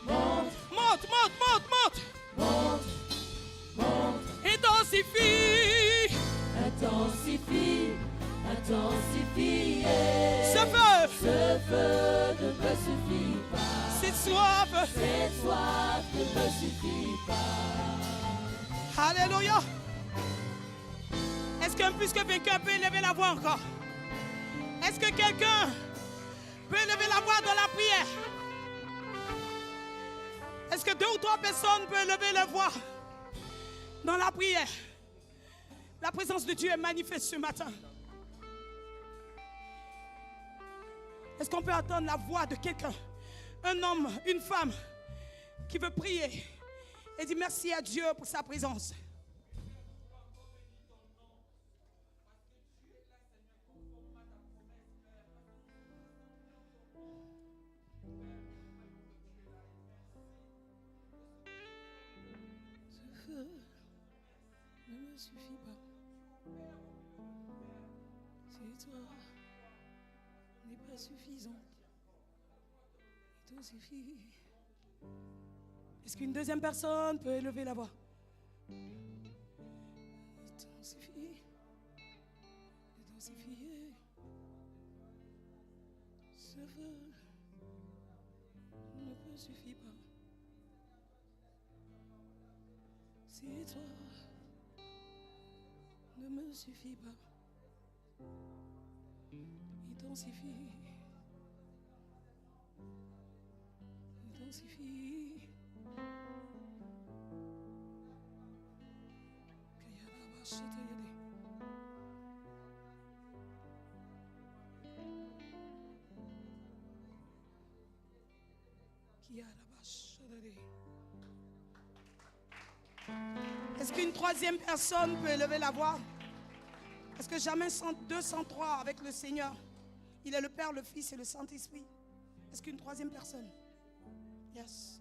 Monte, monte, monte, monte. monte, monte, Intensifie. soif. Cette soif ne me suffit pas. Alléluia. Est-ce qu'un plus que vainqueur peut élever la voix encore? Est-ce que quelqu'un peut élever la voix dans la prière? Est-ce que 2 ou 3 personnes peuvent élever la voix dans la prière? La présence de Dieu est manifeste ce matin. Est-ce qu'on peut entendre la voix de quelqu'un, un homme, une femme, qui veut prier et dire merci à Dieu pour sa présence? Ce feu ne me suffit pas. C'est toi n'est pas suffisante. Il te suffit. Est-ce qu'une deuxième personne peut élever la voix? Il t'en suffit. Il t'en suffit. Ce feu ne me suffit pas. Si toi ne me suffit pas, il t'en suffit. Il t'en suffit. Est-ce qu'une troisième personne peut élever la voix? Est-ce que jamais 203 avec le Seigneur? Il est le Père, le Fils et le Saint-Esprit. Est-ce qu'une troisième personne? Yes.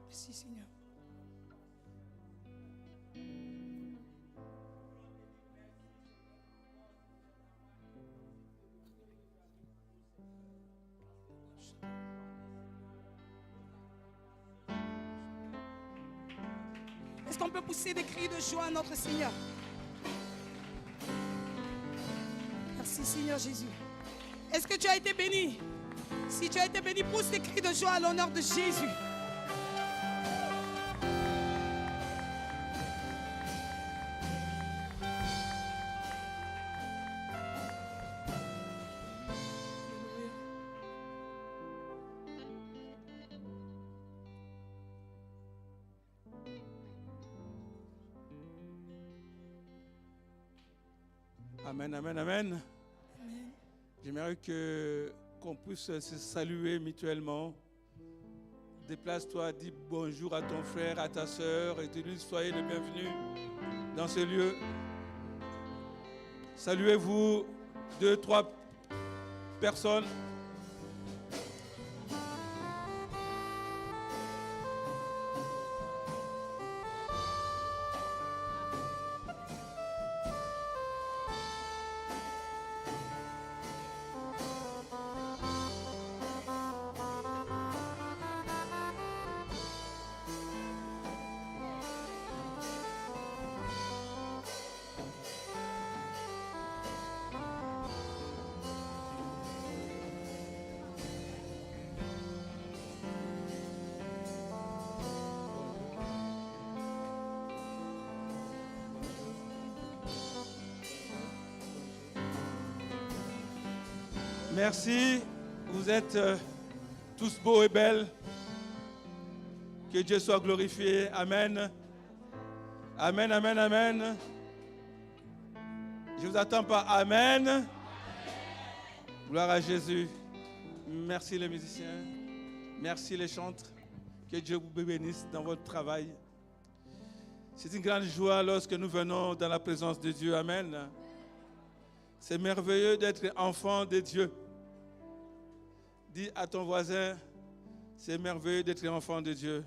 Merci Seigneur. Est-ce qu'on peut pousser des cris de joie à notre Seigneur? Merci Seigneur Jésus. Est-ce que tu as été béni? Si tu as été béni, pousse des cris de joie à l'honneur de Jésus. Amen, amen, amen. J'aimerais qu'on puisse se saluer mutuellement. Déplace-toi, dis bonjour à ton frère, à ta soeur et dis-lui soyez le bienvenu dans ce lieu. Saluez-vous 2, 3 personnes. Merci, vous êtes tous beaux et belles. Que Dieu soit glorifié. Amen. Amen, amen, amen. Je ne vous attends pas. Amen. Gloire à Jésus. Merci les musiciens. Merci les chantres. Que Dieu vous bénisse dans votre travail. C'est une grande joie lorsque nous venons dans la présence de Dieu. Amen. C'est merveilleux d'être enfant de Dieu. Dis à ton voisin, c'est merveilleux d'être enfant de Dieu.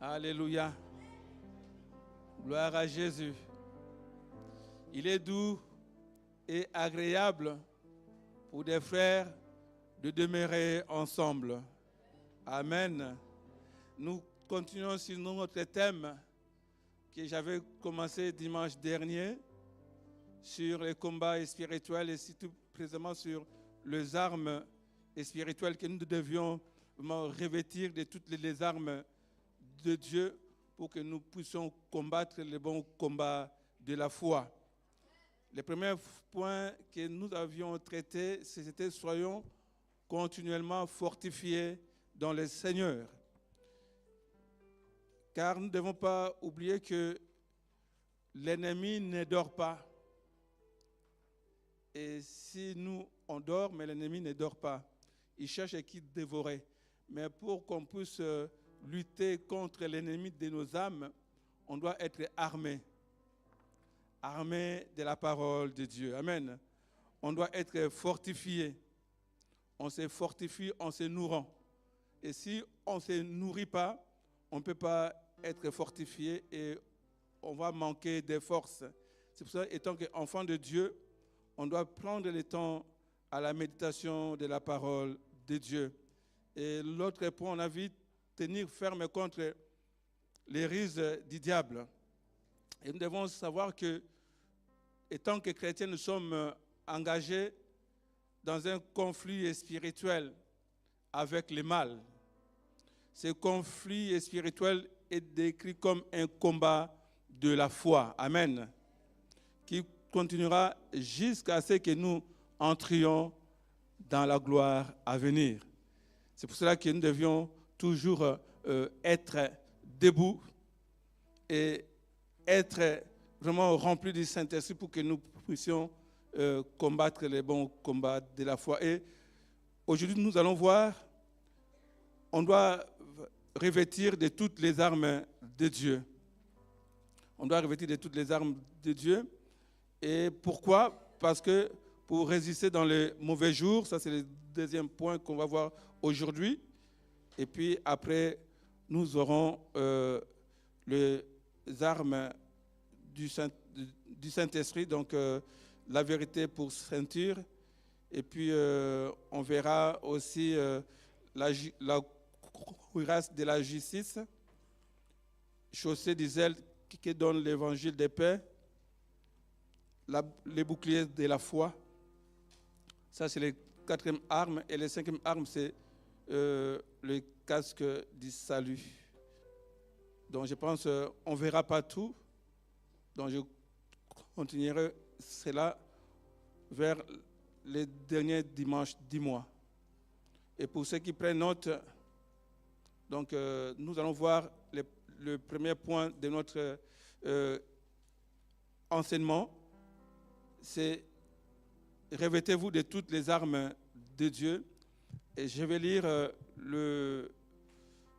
Alléluia. Gloire à Jésus. Il est doux et agréable pour des frères de demeurer ensemble. Amen. Nous continuons sur notre thème que j'avais commencé dimanche dernier. sur les combats spirituels et surtout précisément sur les armes spirituelles que nous devions vraiment revêtir de toutes les armes de Dieu pour que nous puissions combattre le bon combat de la foi. Le premier point que nous avions traité, c'était soyons continuellement fortifiés dans le Seigneur. Car nous ne devons pas oublier que l'ennemi ne dort pas. Et si nous, on dort, mais l'ennemi ne dort pas. Il cherche qui dévorer. Mais pour qu'on puisse lutter contre l'ennemi de nos âmes, on doit être armé. Armé de la parole de Dieu. Amen. On doit être fortifié. On se fortifie en se nourrant. Et si on ne se nourrit pas, on ne peut pas être fortifié et on va manquer de force. C'est pour ça, étant qu'enfant de Dieu, on doit prendre le temps à la méditation de la parole de Dieu. Et l'autre point, on a vu tenir ferme contre les ruses du diable. Et nous devons savoir que, étant que chrétiens, nous sommes engagés dans un conflit spirituel avec le mal. Ce conflit spirituel est décrit comme un combat de la foi. Amen. Qui continuera jusqu'à ce que nous entrions dans la gloire à venir. C'est pour cela que nous devions toujours être debout et être vraiment remplis du Saint-Esprit pour que nous puissions combattre les bons combats de la foi. Et aujourd'hui, nous allons voir, on doit revêtir de toutes les armes de Dieu. On doit revêtir de toutes les armes de Dieu. Et pourquoi? Parce que pour résister dans les mauvais jours, ça c'est le deuxième point qu'on va voir aujourd'hui. Et puis après, nous aurons les armes du Saint-Esprit, donc la vérité pour ceinture. Et puis on verra aussi la cuirasse de la justice, chaussée du zèle qui donne l'évangile de paix, les boucliers de la foi. Ça, c'est les quatrième arme. Et la cinquième arme, c'est le casque du salut. Donc, je pense qu'on ne verra pas tout. Donc, je continuerai cela vers les derniers dimanches du mois. Et pour ceux qui prennent note, donc, nous allons voir le premier point de notre enseignement. C'est revêtez-vous de toutes les armes de Dieu. Et je vais lire le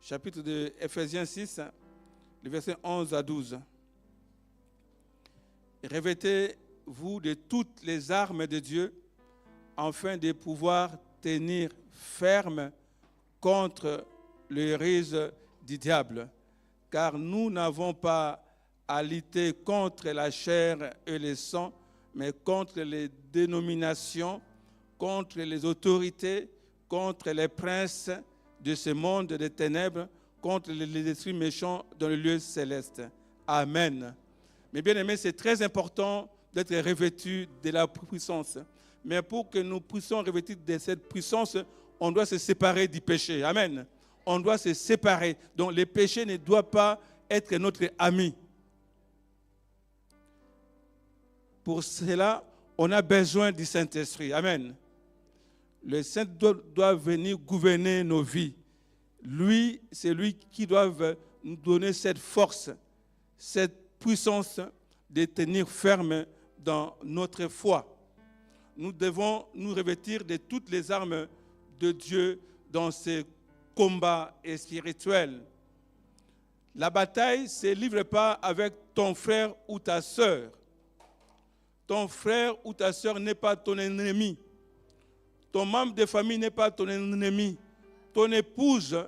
chapitre de Ephésiens 6, les versets 11 à 12. Revêtez-vous de toutes les armes de Dieu afin de pouvoir tenir ferme contre les ruses du diable. Car nous n'avons pas à lutter contre la chair et le sang, mais contre les dénominations, contre les autorités, contre les princes de ce monde des ténèbres, contre les esprits méchants dans le lieu céleste. Amen. Mais bien aimés, c'est très important d'être revêtu de la puissance. Mais pour que nous puissions revêtir de cette puissance, on doit se séparer du péché. Amen. On doit se séparer. Donc le péché ne doit pas être notre ami. Pour cela, on a besoin du Saint-Esprit. Amen. Le Saint doit venir gouverner nos vies. Lui, c'est lui qui doit nous donner cette force, cette puissance de tenir ferme dans notre foi. Nous devons nous revêtir de toutes les armes de Dieu dans ces combats spirituels. La bataille ne se livre pas avec ton frère ou ta sœur. Ton frère ou ta sœur n'est pas ton ennemi. Ton membre de famille n'est pas ton ennemi. Ton épouse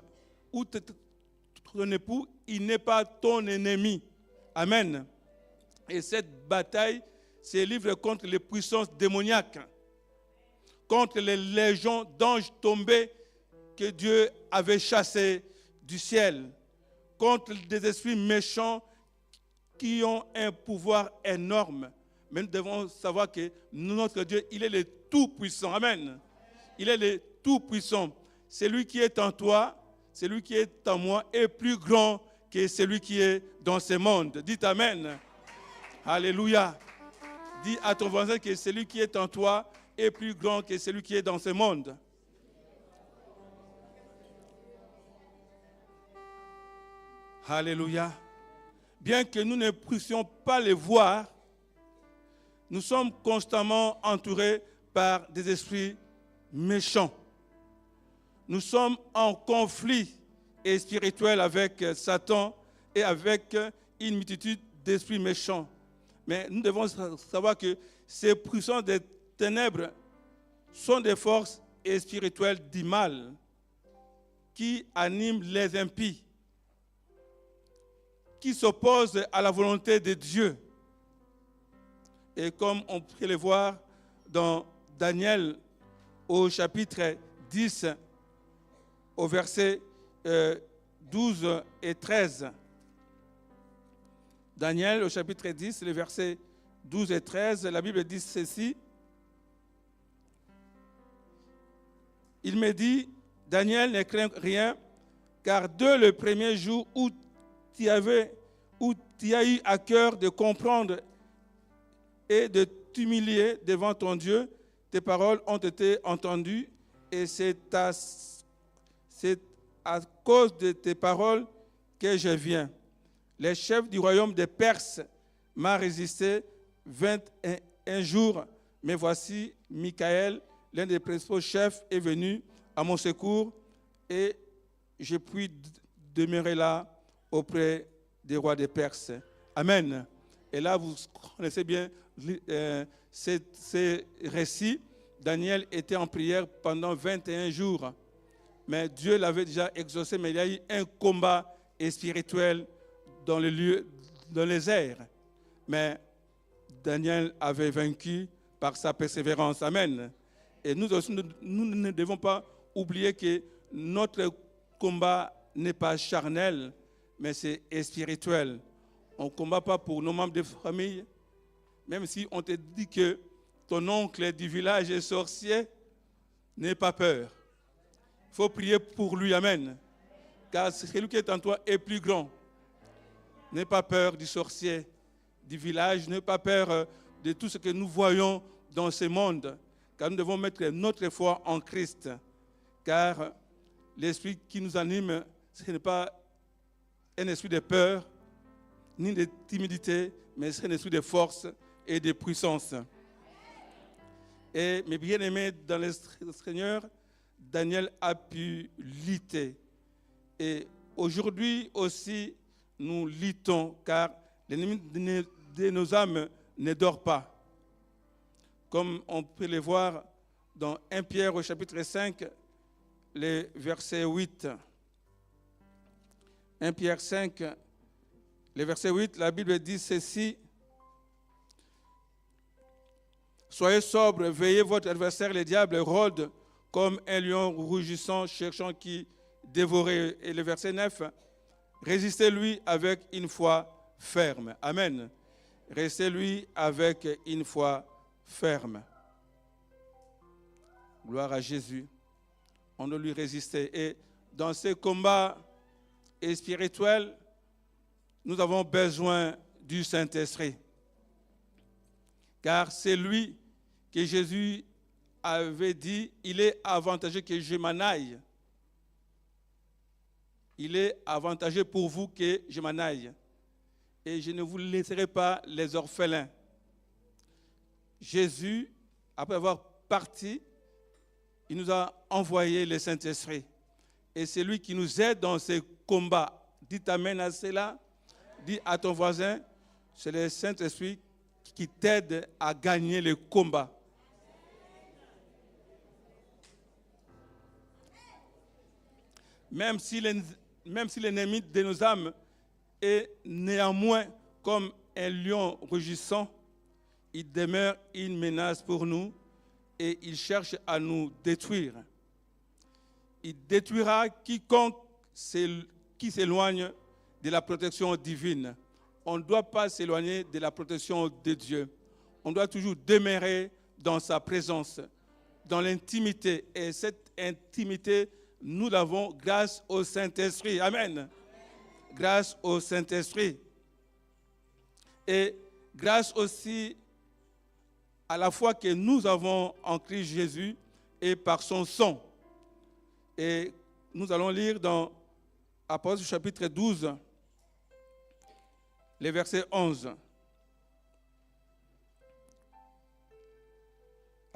ou ton époux, il n'est pas ton ennemi. Amen. Et cette bataille se livre contre les puissances démoniaques, contre les légions d'anges tombés que Dieu avait chassés du ciel, contre des esprits méchants qui ont un pouvoir énorme. mais nous devons savoir que notre Dieu, il est le Tout-Puissant. Amen. Il est le Tout-Puissant. Celui qui est en toi, celui qui est en moi est plus grand que celui qui est dans ce monde. Dites Amen. Alléluia. Dis à ton voisin que celui qui est en toi est plus grand que celui qui est dans ce monde. Alléluia. Bien que nous ne puissions pas les voir, nous sommes constamment entourés par des esprits méchants. Nous sommes en conflit spirituel avec Satan et avec une multitude d'esprits méchants. Mais nous devons savoir que ces puissants des ténèbres sont des forces spirituelles du mal qui animent les impies, qui s'opposent à la volonté de Dieu. Et comme on peut le voir dans Daniel au chapitre 10, au verset 12 et 13. Daniel au chapitre 10, les versets 12 et 13, la Bible dit ceci. Il me dit, Daniel, ne crains rien, car dès le premier jour où tu as eu à cœur de comprendre et de t'humilier devant ton Dieu, tes paroles ont été entendues et c'est à cause de tes paroles que je viens. Les chefs du royaume des Perses m'ont résisté 21 jours, mais voici Michaël, l'un des principaux chefs, est venu à mon secours et je puis demeurer là auprès des rois des Perses. Amen. Et là, vous connaissez bien ces récits. Daniel était en prière pendant 21 jours. Mais Dieu l'avait déjà exaucé, mais il y a eu un combat spirituel dans les lieux, dans les airs. Mais Daniel avait vaincu par sa persévérance. Amen. Et nous aussi, nous ne devons pas oublier que notre combat n'est pas charnel, mais c'est spirituel. On ne combat pas pour nos membres de famille, même si on te dit que ton oncle du village est sorcier, n'aie pas peur. Il faut prier pour lui, amen. Car celui qui est en toi est plus grand. N'aie pas peur du sorcier du village, n'aie pas peur de tout ce que nous voyons dans ce monde. Car nous devons mettre notre foi en Christ. Car l'esprit qui nous anime, ce n'est pas un esprit de peur, ni de timidité, mais c'est un esprit de force et de puissance. Et mes bien-aimés dans le Seigneur, Daniel a pu lutter. Et aujourd'hui aussi, nous luttons, car l'ennemi de nos âmes ne dort pas. Comme on peut le voir dans 1 Pierre au chapitre 5, le verset 8. 1 Pierre 5, le verset 8, la Bible dit ceci. Soyez sobres, veillez, votre adversaire, le diable, rôde comme un lion rugissant, cherchant qui dévorer. Et le verset 9, résistez-lui avec une foi ferme. Amen. Restez-lui avec une foi ferme. Gloire à Jésus. On doit lui résister. Et dans ces combats spirituels, nous avons besoin du Saint-Esprit. Car c'est lui que Jésus avait dit, il est avantageux que je m'en aille. Il est avantageux pour vous que je m'en aille. Et je ne vous laisserai pas les orphelins. Jésus, après avoir parti, il nous a envoyé le Saint-Esprit. Et c'est lui qui nous aide dans ces combats. Dites amen à cela. Dis à ton voisin, c'est le Saint-Esprit qui t'aide à gagner le combat. Même si l'ennemi de nos âmes est néanmoins comme un lion rugissant, il demeure une menace pour nous et il cherche à nous détruire. Il détruira quiconque qui s'éloigne de la protection divine. On ne doit pas s'éloigner de la protection de Dieu. on doit toujours demeurer dans sa présence, dans l'intimité. Et cette intimité, nous l'avons grâce au Saint-Esprit. Amen. Grâce au Saint-Esprit. Et grâce aussi à la foi que nous avons en Christ Jésus et par son sang. Et nous allons lire dans Apôtres chapitre 12, les versets 11.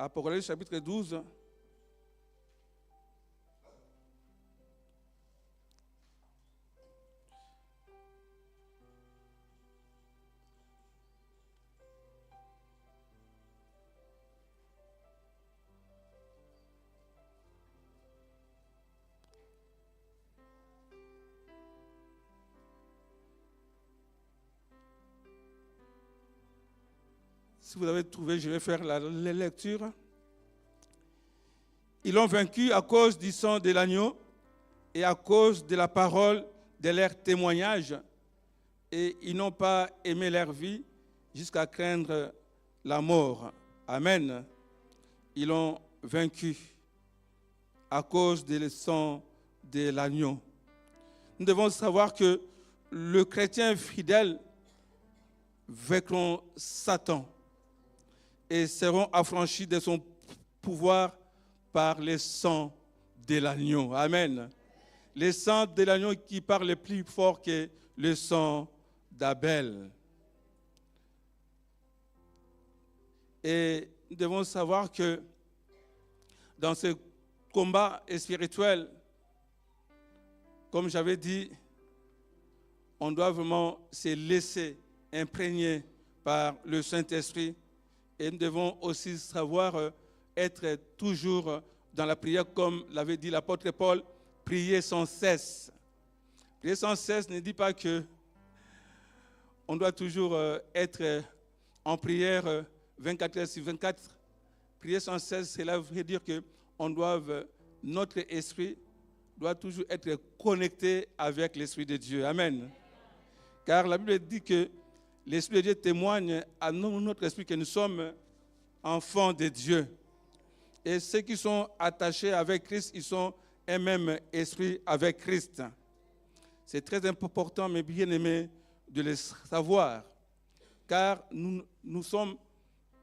Apocalypse chapitre 12. Si vous avez trouvé, je vais faire la lecture. Ils l'ont vaincu à cause du sang de l'agneau et à cause de la parole de leur témoignage. Et ils n'ont pas aimé leur vie jusqu'à craindre la mort. Amen. Ils l'ont vaincu à cause du sang de l'agneau. Nous devons savoir que le chrétien fidèle vaincront Satan et seront affranchis de son pouvoir par le sang de l'agneau. Amen. Le sang de l'agneau qui parle plus fort que le sang d'Abel. Et nous devons savoir que dans ce combat spirituel, comme j'avais dit, on doit vraiment se laisser imprégner par le Saint-Esprit. Et nous devons aussi savoir être toujours dans la prière, comme l'avait dit l'apôtre Paul, prier sans cesse. Prier sans cesse ne dit pas que on doit toujours être en prière 24 heures sur 24. Prier sans cesse, cela veut dire que notre esprit doit toujours être connecté avec l'Esprit de Dieu. Amen. Car la Bible dit que l'Esprit de Dieu témoigne à notre esprit que nous sommes enfants de Dieu. Et ceux qui sont attachés avec Christ, ils sont un même esprit avec Christ. C'est très important, mes bien-aimés, de le savoir. Car nous sommes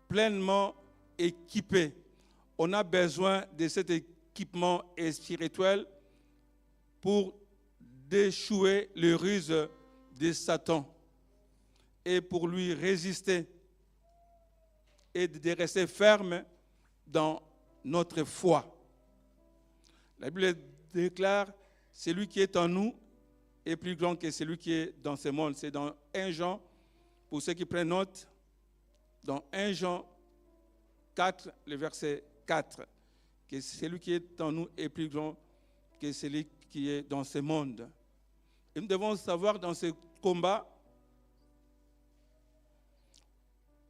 pleinement équipés. On a besoin de cet équipement spirituel pour déjouer les ruses de Satan et pour lui résister et de rester ferme dans notre foi. La Bible déclare, celui qui est en nous est plus grand que celui qui est dans ce monde. C'est dans 1 Jean, pour ceux qui prennent note, dans 1 Jean 4, le verset 4, que celui qui est en nous est plus grand que celui qui est dans ce monde. Et nous devons savoir dans ce combat,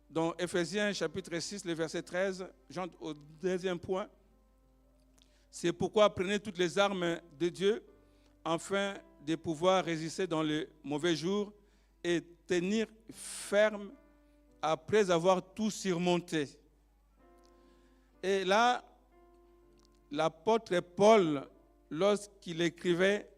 dans Ephésiens chapitre 6, le verset 13, j'entre au deuxième point. C'est pourquoi prenez toutes les armes de Dieu afin de pouvoir résister dans les mauvais jours et tenir ferme après avoir tout surmonté. Et là, l'apôtre Paul, lorsqu'il écrivait,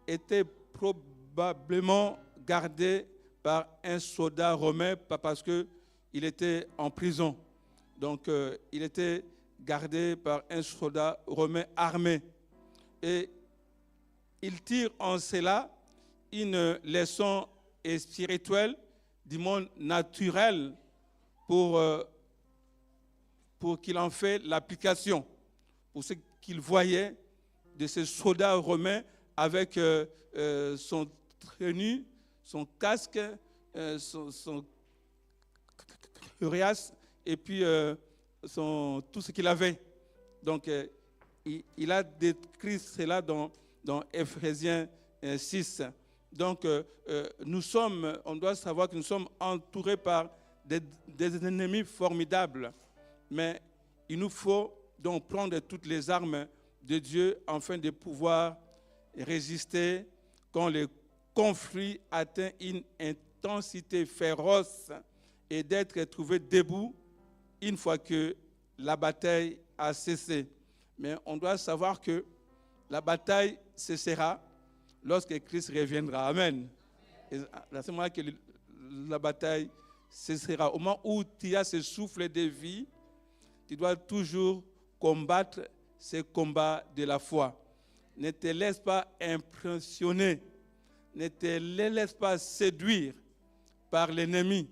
était probablement gardé par un soldat romain parce qu'il était en prison. Donc, il était gardé par un soldat romain armé. Et il tire en cela une leçon spirituelle du monde naturel pour qu'il en fait l'application. Pour ce qu'il voyait de ce soldat romain avec son tenue, son casque, son cuirasse et puis tout ce qu'il avait. Donc, il a décrit cela dans Ephésiens 6. Donc, on doit savoir que nous sommes entourés par des ennemis formidables. Mais il nous faut donc prendre toutes les armes de Dieu afin de pouvoir résister quand le conflit atteint une intensité féroce et d'être trouvé debout une fois que la bataille a cessé. Mais on doit savoir que la bataille cessera lorsque Christ reviendra. Amen. Et à ce moment-là que la bataille cessera. Au moment où tu as ce souffle de vie, tu dois toujours combattre ces combats de la foi. Ne te laisse pas impressionner. Ne te laisse pas séduire par l'ennemi.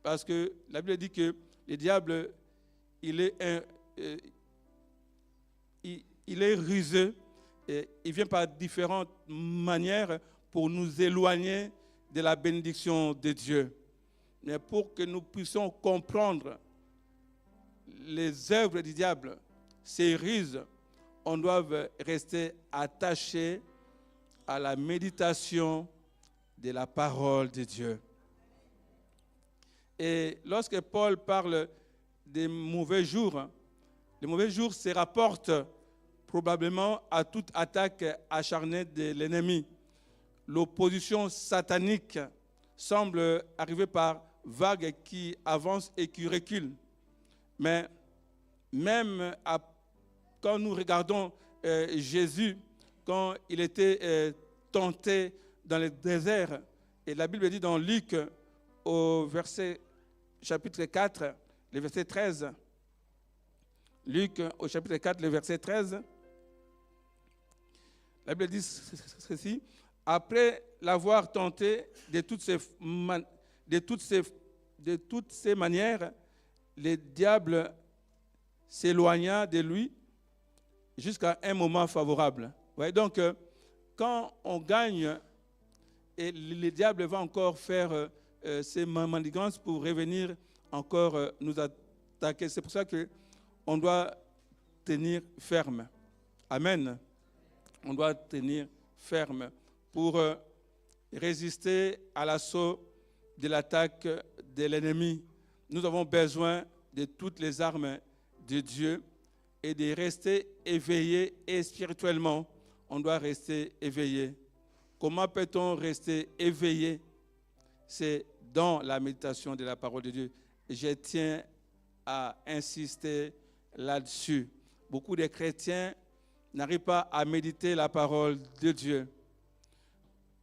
Parce que la Bible dit que le diable, il est rusé. Et il vient par différentes manières pour nous éloigner de la bénédiction de Dieu. Mais pour que nous puissions comprendre les œuvres du diable, ses ruses, on doit rester attaché à la méditation de la parole de Dieu. Et lorsque Paul parle des mauvais jours, les mauvais jours se rapportent probablement à toute attaque acharnée de l'ennemi. L'opposition satanique semble arriver par vagues qui avancent et qui reculent. Mais même quand nous regardons Jésus, quand il était tenté dans le désert, et la Bible dit dans Luc, au chapitre 4, le verset 13, Luc au chapitre 4, le verset 13, la Bible dit ceci: après l'avoir tenté de toutes ces manières, le diable s'éloigna de lui jusqu'à un moment favorable. Ouais, donc, quand on gagne, et le diable va encore faire ses manigances pour revenir encore nous attaquer. C'est pour ça qu'on doit tenir ferme. Amen. On doit tenir ferme pour résister à l'assaut de l'attaque de l'ennemi. Nous avons besoin de toutes les armes de Dieu et de rester éveillés, et spirituellement, on doit rester éveillé. Comment peut-on rester éveillé? C'est dans la méditation de la parole de Dieu. Je tiens à insister là-dessus. Beaucoup de chrétiens n'arrivent pas à méditer la parole de Dieu.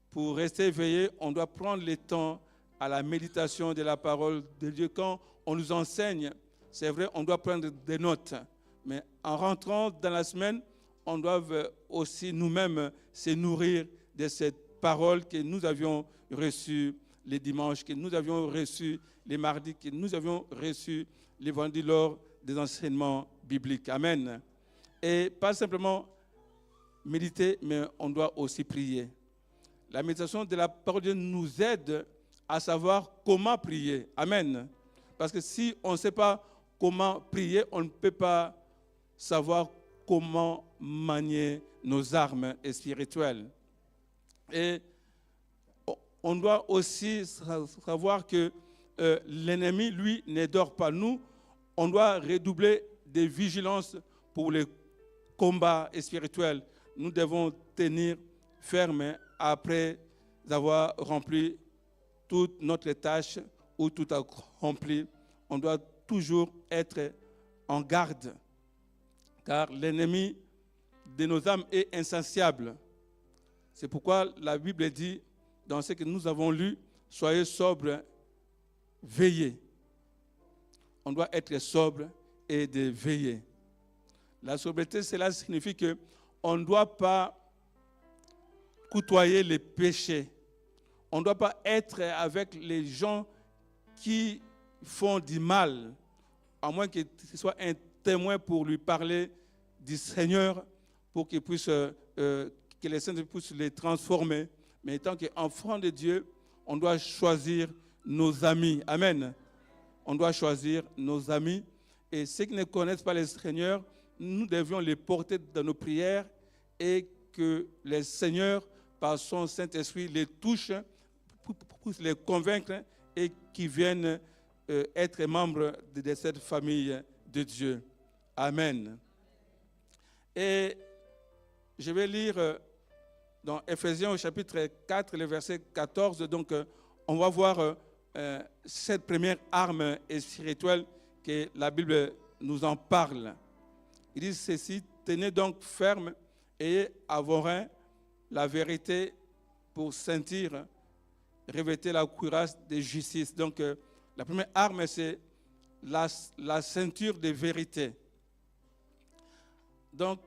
Pour rester éveillé, on doit prendre le temps à la méditation de la parole de Dieu. Quand on nous enseigne, c'est vrai, on doit prendre des notes. Mais en rentrant dans la semaine, on doit aussi nous-mêmes se nourrir de cette parole que nous avions reçue les dimanches, que nous avions reçue les mardis, que nous avions reçue les vendredis lors des enseignements bibliques. Amen. Et pas simplement méditer, mais on doit aussi prier. La méditation de la parole de Dieu nous aide à savoir comment prier. Amen. Parce que si on ne sait pas comment prier, on ne peut pas savoir comment manier nos armes spirituelles. Et on doit aussi savoir que l'ennemi, lui, ne dort pas. Nous, on doit redoubler de vigilance pour les combats spirituels. Nous devons tenir ferme après avoir rempli toute notre tâche ou tout accompli. On doit toujours être en garde, car l'ennemi de nos âmes est insatiable. C'est pourquoi la Bible dit, dans ce que nous avons lu, soyez sobres, veillez. On doit être sobre et de veiller. La sobriété, cela signifie qu'on ne doit pas côtoyer les péchés. On ne doit pas être avec les gens qui font du mal, à moins que ce soit un témoin pour lui parler du Seigneur, pour qu'il puisse, que les saints puissent les transformer. Mais en tant qu'enfant de Dieu, on doit choisir nos amis. Amen. On doit choisir nos amis. Et ceux qui ne connaissent pas le Seigneur, nous devions les porter dans nos prières et que le Seigneur, par son Saint-Esprit, les touche pour les convaincre et qu'ils viennent être membres de cette famille de Dieu. Amen. Et je vais lire dans Éphésiens au chapitre 4, le verset 14. Donc, on va voir cette première arme spirituelle que la Bible nous en parle. Il dit ceci, tenez donc ferme et avouez la vérité pour sentir, revêtez la cuirasse de justice. Donc, la première arme, c'est la ceinture de vérité. Donc,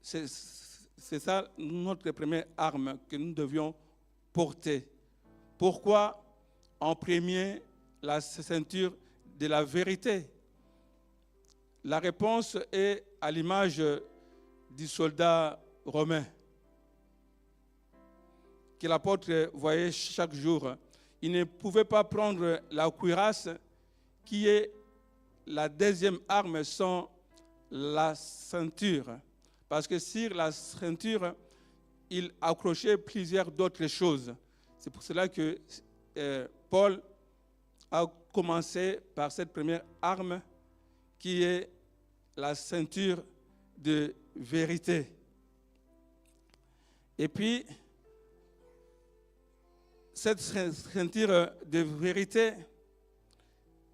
c'est ça notre première arme que nous devions porter. Pourquoi en premier la ceinture de la vérité? La réponse est à l'image du soldat romain que l'apôtre voyait chaque jour. Il ne pouvait pas prendre la cuirasse qui est la deuxième arme sans la ceinture. Parce que sur la ceinture, il accrochait plusieurs d'autres choses. C'est pour cela que Paul a commencé par cette première arme qui est la ceinture de vérité. Et puis, cette ceinture de vérité,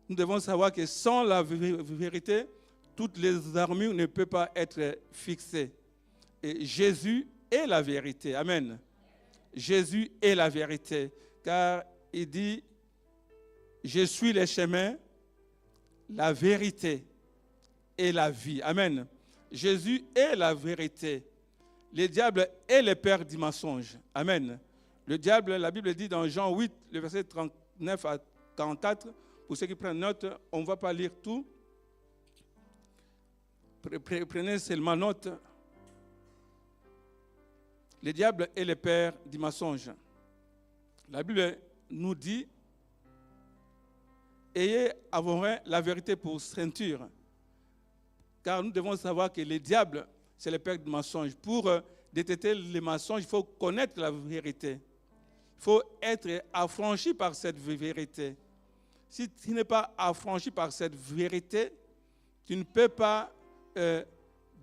nous devons savoir que sans la vérité, toutes les armures ne peuvent pas être fixées. Et Jésus est la vérité. Amen. Jésus est la vérité. Car il dit, je suis le chemin, la vérité et la vie. Amen. Jésus est la vérité. Le diable est le père du mensonge. Amen. Le diable, la Bible dit dans Jean 8, le verset 39 à 44, pour ceux qui prennent note, on ne va pas lire tout. Prenez seulement note. Le diable est le père du mensonge. La Bible nous dit, ayez avoué la vérité pour ceinture. Car nous devons savoir que le diable, c'est le père du mensonge. Pour détecter les mensonges, il faut connaître la vérité. Il faut être affranchi par cette vérité. Si tu n'es pas affranchi par cette vérité, tu ne peux pas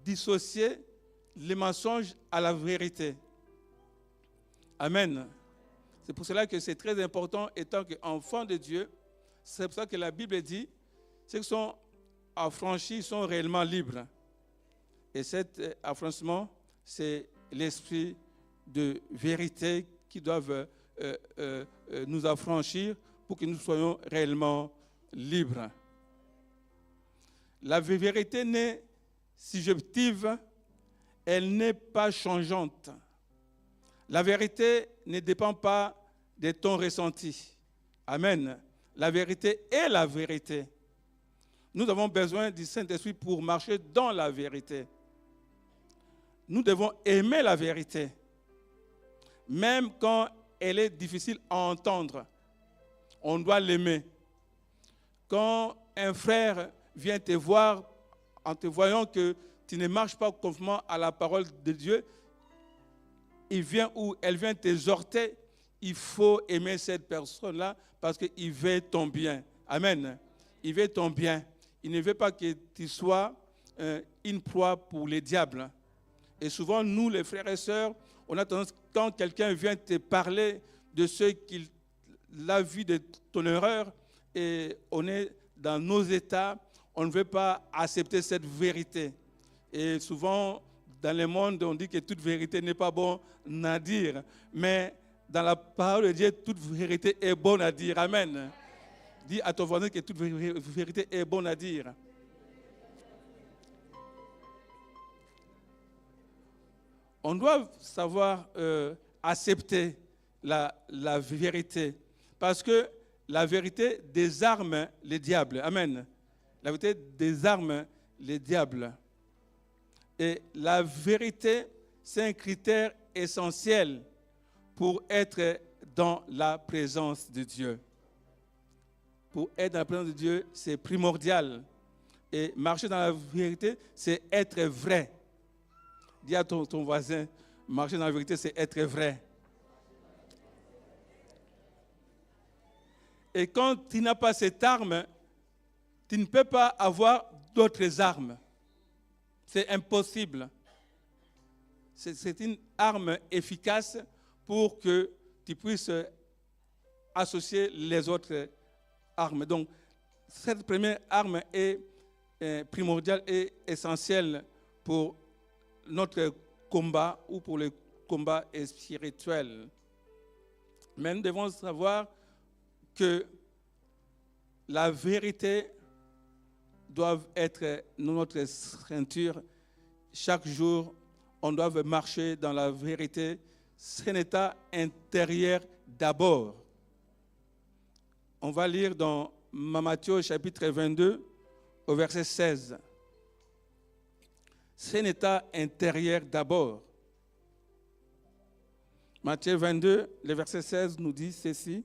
dissocier les mensonges à la vérité. Amen. C'est pour cela que c'est très important, étant qu'enfant de Dieu, c'est pour ça que la Bible dit, ceux qui sont affranchis sont réellement libres. Et cet affranchissement, c'est l'esprit de vérité qui doit nous affranchir pour que nous soyons réellement libres. La vérité n'est subjective, elle n'est pas changeante. La vérité ne dépend pas de ton ressenti. Amen. La vérité est la vérité. Nous avons besoin du Saint-Esprit pour marcher dans la vérité. Nous devons aimer la vérité, même quand elle est difficile à entendre. On doit l'aimer. Quand un frère vient te voir en te voyant que tu ne marches pas conformément à la parole de Dieu, il vient ou elle vient t'exhorter, il faut aimer cette personne-là parce qu'il veut ton bien. Amen. Il veut ton bien. Il ne veut pas que tu sois une proie pour les diables. Et souvent, nous, les frères et sœurs, on a tendance, quand quelqu'un vient te parler de ce qu'il a vu de ton erreur, et on est dans nos états, on ne veut pas accepter cette vérité. Et souvent, dans le monde, on dit que toute vérité n'est pas bonne à dire. Mais dans la parole de Dieu, toute vérité est bonne à dire. Amen. Dis à ton voisin que toute vérité est bonne à dire. On doit savoir accepter la vérité. Parce que la vérité désarme les diables. Amen. La vérité désarme les diables. Et la vérité, c'est un critère essentiel pour être dans la présence de Dieu. Pour être dans la présence de Dieu, c'est primordial. Et marcher dans la vérité, c'est être vrai. Dis à ton voisin, marcher dans la vérité, c'est être vrai. Et quand tu n'as pas cette arme, tu ne peux pas avoir d'autres armes. C'est impossible. C'est une arme efficace pour que tu puisses associer les autres armes. Donc, cette première arme est primordiale et essentielle pour notre combat ou pour le combat spirituel. Mais nous devons savoir que la vérité doit être notre ceinture. Chaque jour, on doit marcher dans la vérité. C'est un état intérieur d'abord. On va lire dans Matthieu chapitre 22 au verset 16. C'est un état intérieur d'abord. Matthieu 22, le verset 16 nous dit ceci.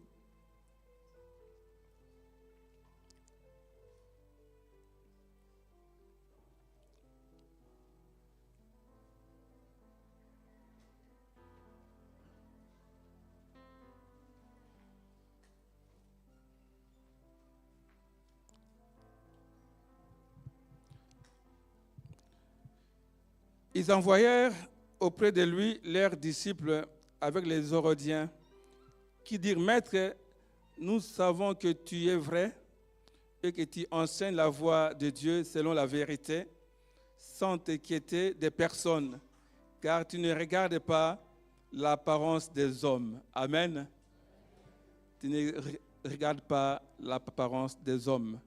Ils envoyèrent auprès de lui leurs disciples avec les Hérodiens, qui dirent, Maître, nous savons que tu es vrai et que tu enseignes la voie de Dieu selon la vérité, sans t'inquiéter des personnes, car tu ne regardes pas l'apparence des hommes. Amen. Tu ne regardes pas l'apparence des hommes.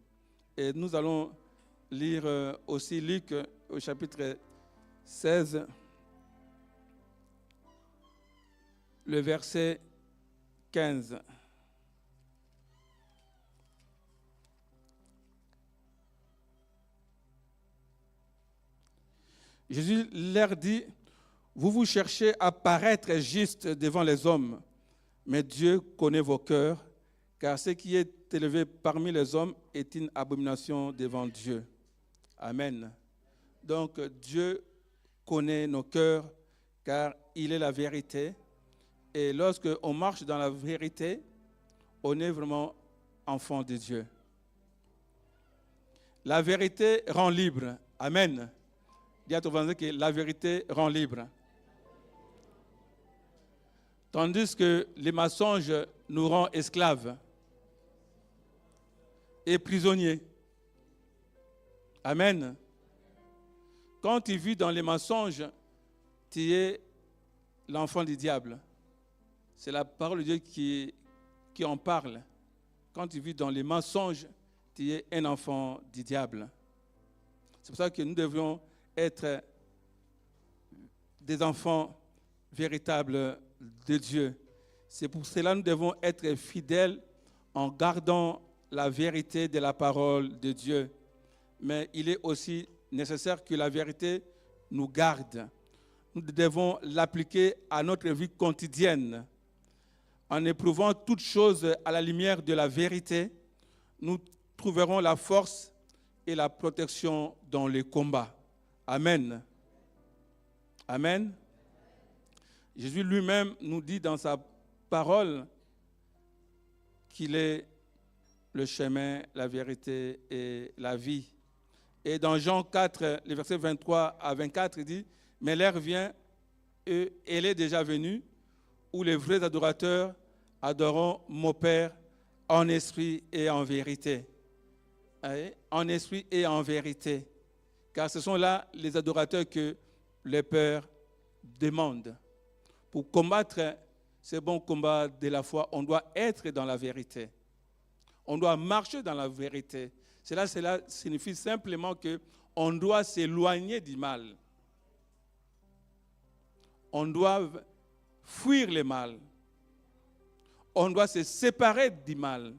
Et nous allons lire aussi Luc au chapitre 16, le verset 15. Jésus leur dit, vous vous cherchez à paraître juste devant les hommes, mais Dieu connaît vos cœurs, car ce qui est élevé parmi les hommes est une abomination devant Dieu. Amen. Donc Dieu connaît nos cœurs, car il est la vérité. Et lorsque on marche dans la vérité, on est vraiment enfant de Dieu. La vérité rend libre. Amen. Dis à ton voisin que la vérité rend libre. Tandis que les mensonges nous rendent esclaves et prisonniers. Amen. Quand tu vis dans les mensonges, tu es l'enfant du diable. C'est la parole de Dieu qui en parle. Quand tu vis dans les mensonges, tu es un enfant du diable. C'est pour ça que nous devons être des enfants véritables de Dieu. C'est pour cela que nous devons être fidèles en gardant la vérité de la parole de Dieu. Mais il est aussi nécessaire que la vérité nous garde. Nous devons l'appliquer à notre vie quotidienne. En éprouvant toutes choses à la lumière de la vérité, nous trouverons la force et la protection dans les combats. Amen. Amen. Jésus lui-même nous dit dans sa parole qu'il est le chemin, la vérité et la vie. Et dans Jean 4, les versets 23 à 24, il dit, « Mais l'heure vient, et elle est déjà venue, où les vrais adorateurs adoreront mon Père en esprit et en vérité. » En esprit et en vérité. Car ce sont là les adorateurs que le Père demande. Pour combattre ce bon combat de la foi, on doit être dans la vérité. On doit marcher dans la vérité. Cela signifie simplement qu'on doit s'éloigner du mal. On doit fuir le mal. On doit se séparer du mal.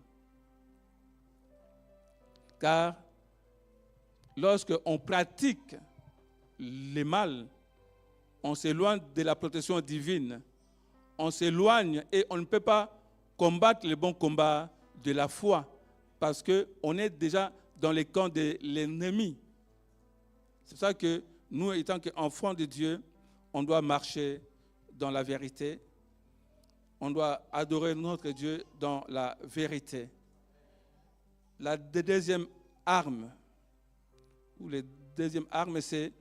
Car lorsqu'on pratique le mal, on s'éloigne de la protection divine. On s'éloigne et on ne peut pas combattre le bon combat de la foi parce qu'on est déjà dans le camp de l'ennemi. C'est pour ça que nous, étant qu'enfants de Dieu, on doit marcher dans la vérité. On doit adorer notre Dieu dans la vérité. La deuxième arme, c'est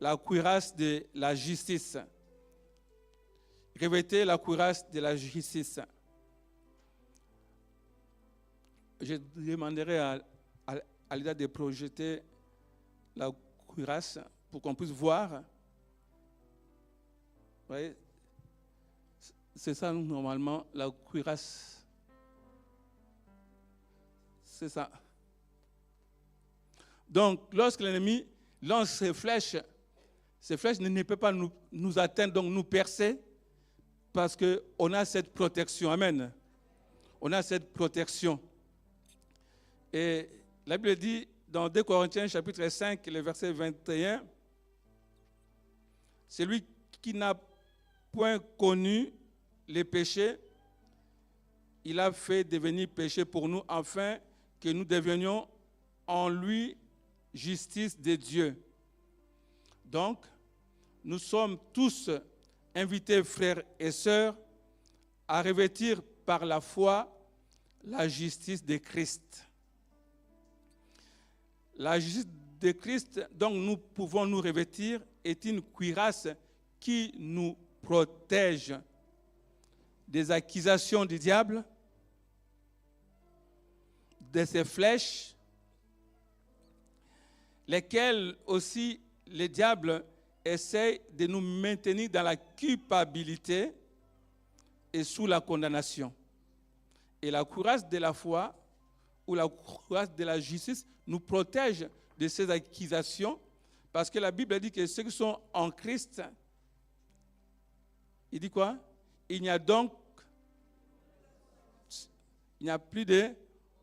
la cuirasse de la justice. Revêtez la cuirasse de la justice. je demanderai à Lida de projeter la cuirasse pour qu'on puisse voir. Vous voyez, c'est ça normalement, la cuirasse. C'est ça. Donc, lorsque l'ennemi lance ses flèches ne peuvent pas nous atteindre, donc nous percer, parce qu'on a cette protection. Amen. On a cette protection. Et la Bible dit dans 2 Corinthiens chapitre 5, le verset 21, « Celui qui n'a point connu les péchés, il a fait devenir péché pour nous, afin que nous devenions en lui justice de Dieu. » Donc, nous sommes tous invités, frères et sœurs, à revêtir par la foi la justice de Christ. La justice de Christ dont nous pouvons nous revêtir est une cuirasse qui nous protège des accusations du diable, de ses flèches, lesquelles aussi le diable essaie de nous maintenir dans la culpabilité et sous la condamnation. Et la cuirasse de la foi ou la cuirasse de la justice nous protège de ces accusations, parce que la Bible dit que ceux qui sont en Christ, il dit quoi? Il n'y a plus de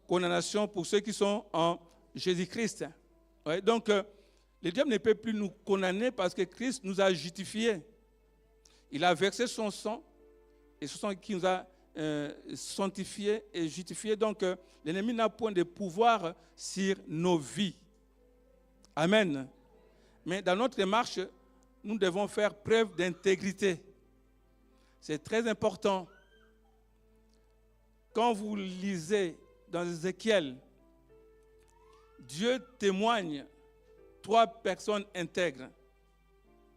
condamnation pour ceux qui sont en Jésus-Christ. Ouais, donc, le diable ne peut plus nous condamner parce que Christ nous a justifiés. Il a versé son sang, et ce sang qui nous a sanctifiés et justifiés. Donc, l'ennemi n'a point de pouvoir sur nos vies. Amen. Mais dans notre marche, nous devons faire preuve d'intégrité. C'est très important. Quand vous lisez dans Ézéchiel, Dieu témoigne 3 personnes intègres.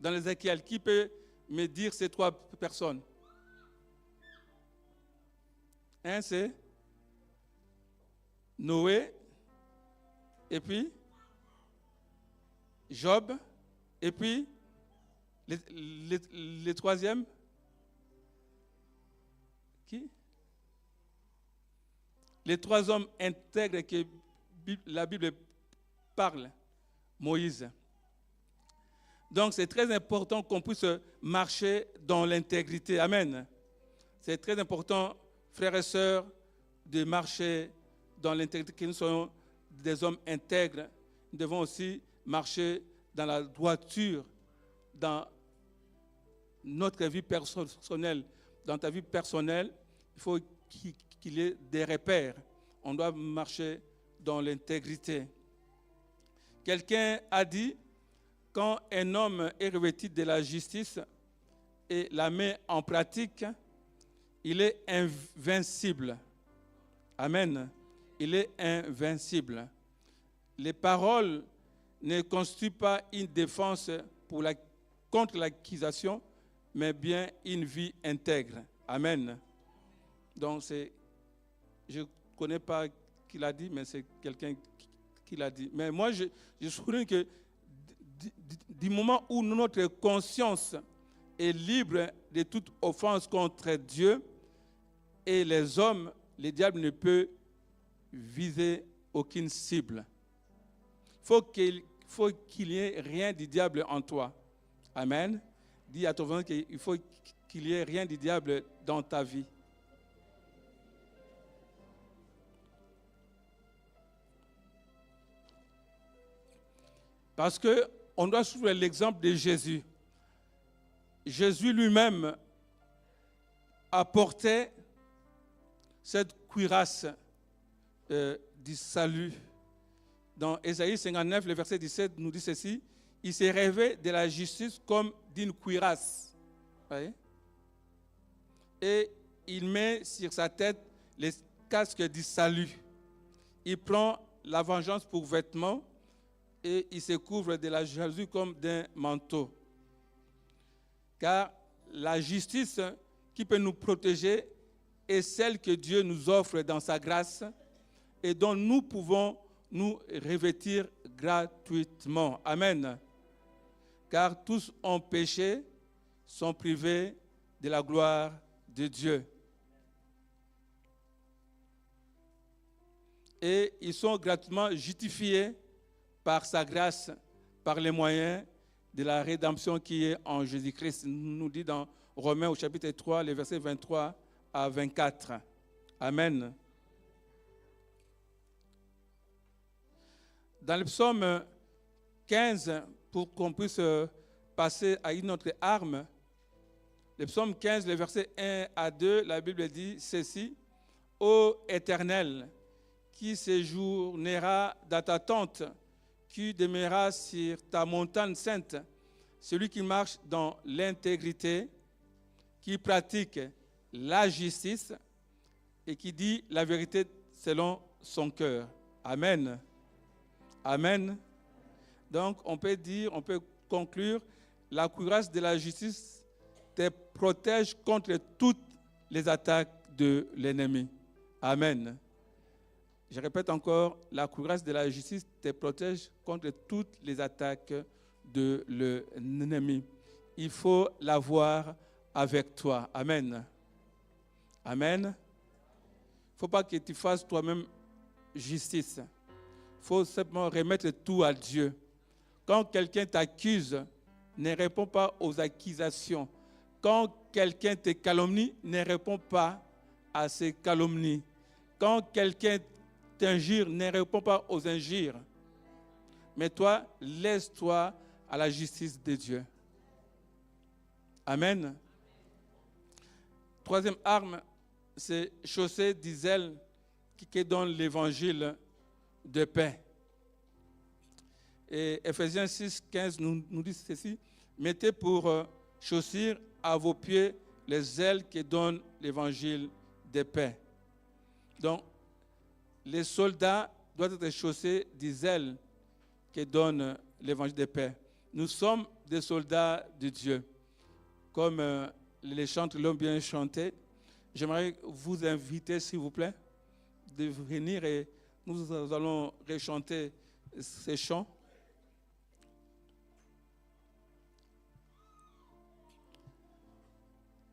Dans Ézéchiel, qui peut me dire ces 3 personnes? Un, c'est Noé, et puis Job, et puis le troisième, qui? Les 3 hommes intègres que la Bible parle, Moïse. Donc c'est très important qu'on puisse marcher dans l'intégrité. Amen. C'est très important, frères et sœurs, de marcher dans l'intégrité, que nous soyons des hommes intègres. Nous devons aussi marcher dans la droiture, dans notre vie personnelle. Dans ta vie personnelle, il faut qu'il y ait des repères. On doit marcher dans l'intégrité. Quelqu'un a dit, quand un homme est revêtu de la justice et la met en pratique, il est invincible. Amen. Il est invincible. Les paroles ne constituent pas une défense contre l'accusation, mais bien une vie intègre. Amen. Donc, je ne connais pas qui l'a dit, mais c'est quelqu'un qui l'a dit. Mais moi, je souviens que du moment où notre conscience est libre de toute offense contre Dieu et les hommes, le diable ne peut viser aucune cible. Il faut qu'il n'y ait rien du diable en toi. Amen. Dis à ton voisin qu'il faut qu'il n'y ait rien du diable dans ta vie. Parce qu'on doit suivre l'exemple de Jésus. Jésus lui-même apportait cette cuirasse du salut. Dans Ésaïe 59, le verset 17 nous dit ceci, « Il s'est rêvé de la justice comme d'une cuirasse. » Et il met sur sa tête les casques du salut. Il prend la vengeance pour vêtement et il se couvre de la jalousie comme d'un manteau. Car la justice qui peut nous protéger est celle que Dieu nous offre dans sa grâce, et dont nous pouvons nous revêtir gratuitement. Amen. Car tous ont péché, sont privés de la gloire de Dieu. Et ils sont gratuitement justifiés par sa grâce, par les moyens de la rédemption qui est en Jésus-Christ. Nous dit dans Romains au chapitre 3, les versets 23 à 24. Amen. Dans le psaume 15, pour qu'on puisse passer à une autre arme, le psaume 15, les versets 1 à 2, la Bible dit ceci: Ô Éternel, qui séjournera dans ta tente, qui demeurera sur ta montagne sainte, celui qui marche dans l'intégrité, qui pratique la justice et qui dit la vérité selon son cœur. Amen. Amen. Donc, on peut conclure, la cuirasse de la justice te protège contre toutes les attaques de l'ennemi. Amen. Je répète encore, la cuirasse de la justice te protège contre toutes les attaques de l'ennemi. Il faut l'avoir avec toi. Amen. Amen. Il ne faut pas que tu fasses toi-même justice. Il faut simplement remettre tout à Dieu. Quand quelqu'un t'accuse, ne réponds pas aux accusations. Quand quelqu'un te calomnie, ne réponds pas à ces calomnies. Quand quelqu'un t'injure, ne réponds pas aux injures. Mais toi, laisse-toi à la justice de Dieu. Amen. Troisième arme, c'est chausser du zèle qui donne l'évangile de paix. Et Ephésiens 6, 15 nous dit ceci: mettez pour chaussure à vos pieds les ailes qui donnent l'évangile de paix. Donc, les soldats doivent être chaussés des ailes qui donnent l'évangile de paix. Nous sommes des soldats de Dieu. Comme les chanteurs l'ont bien chanté, j'aimerais vous inviter, s'il vous plaît, de venir et nous allons rechanter ces chants.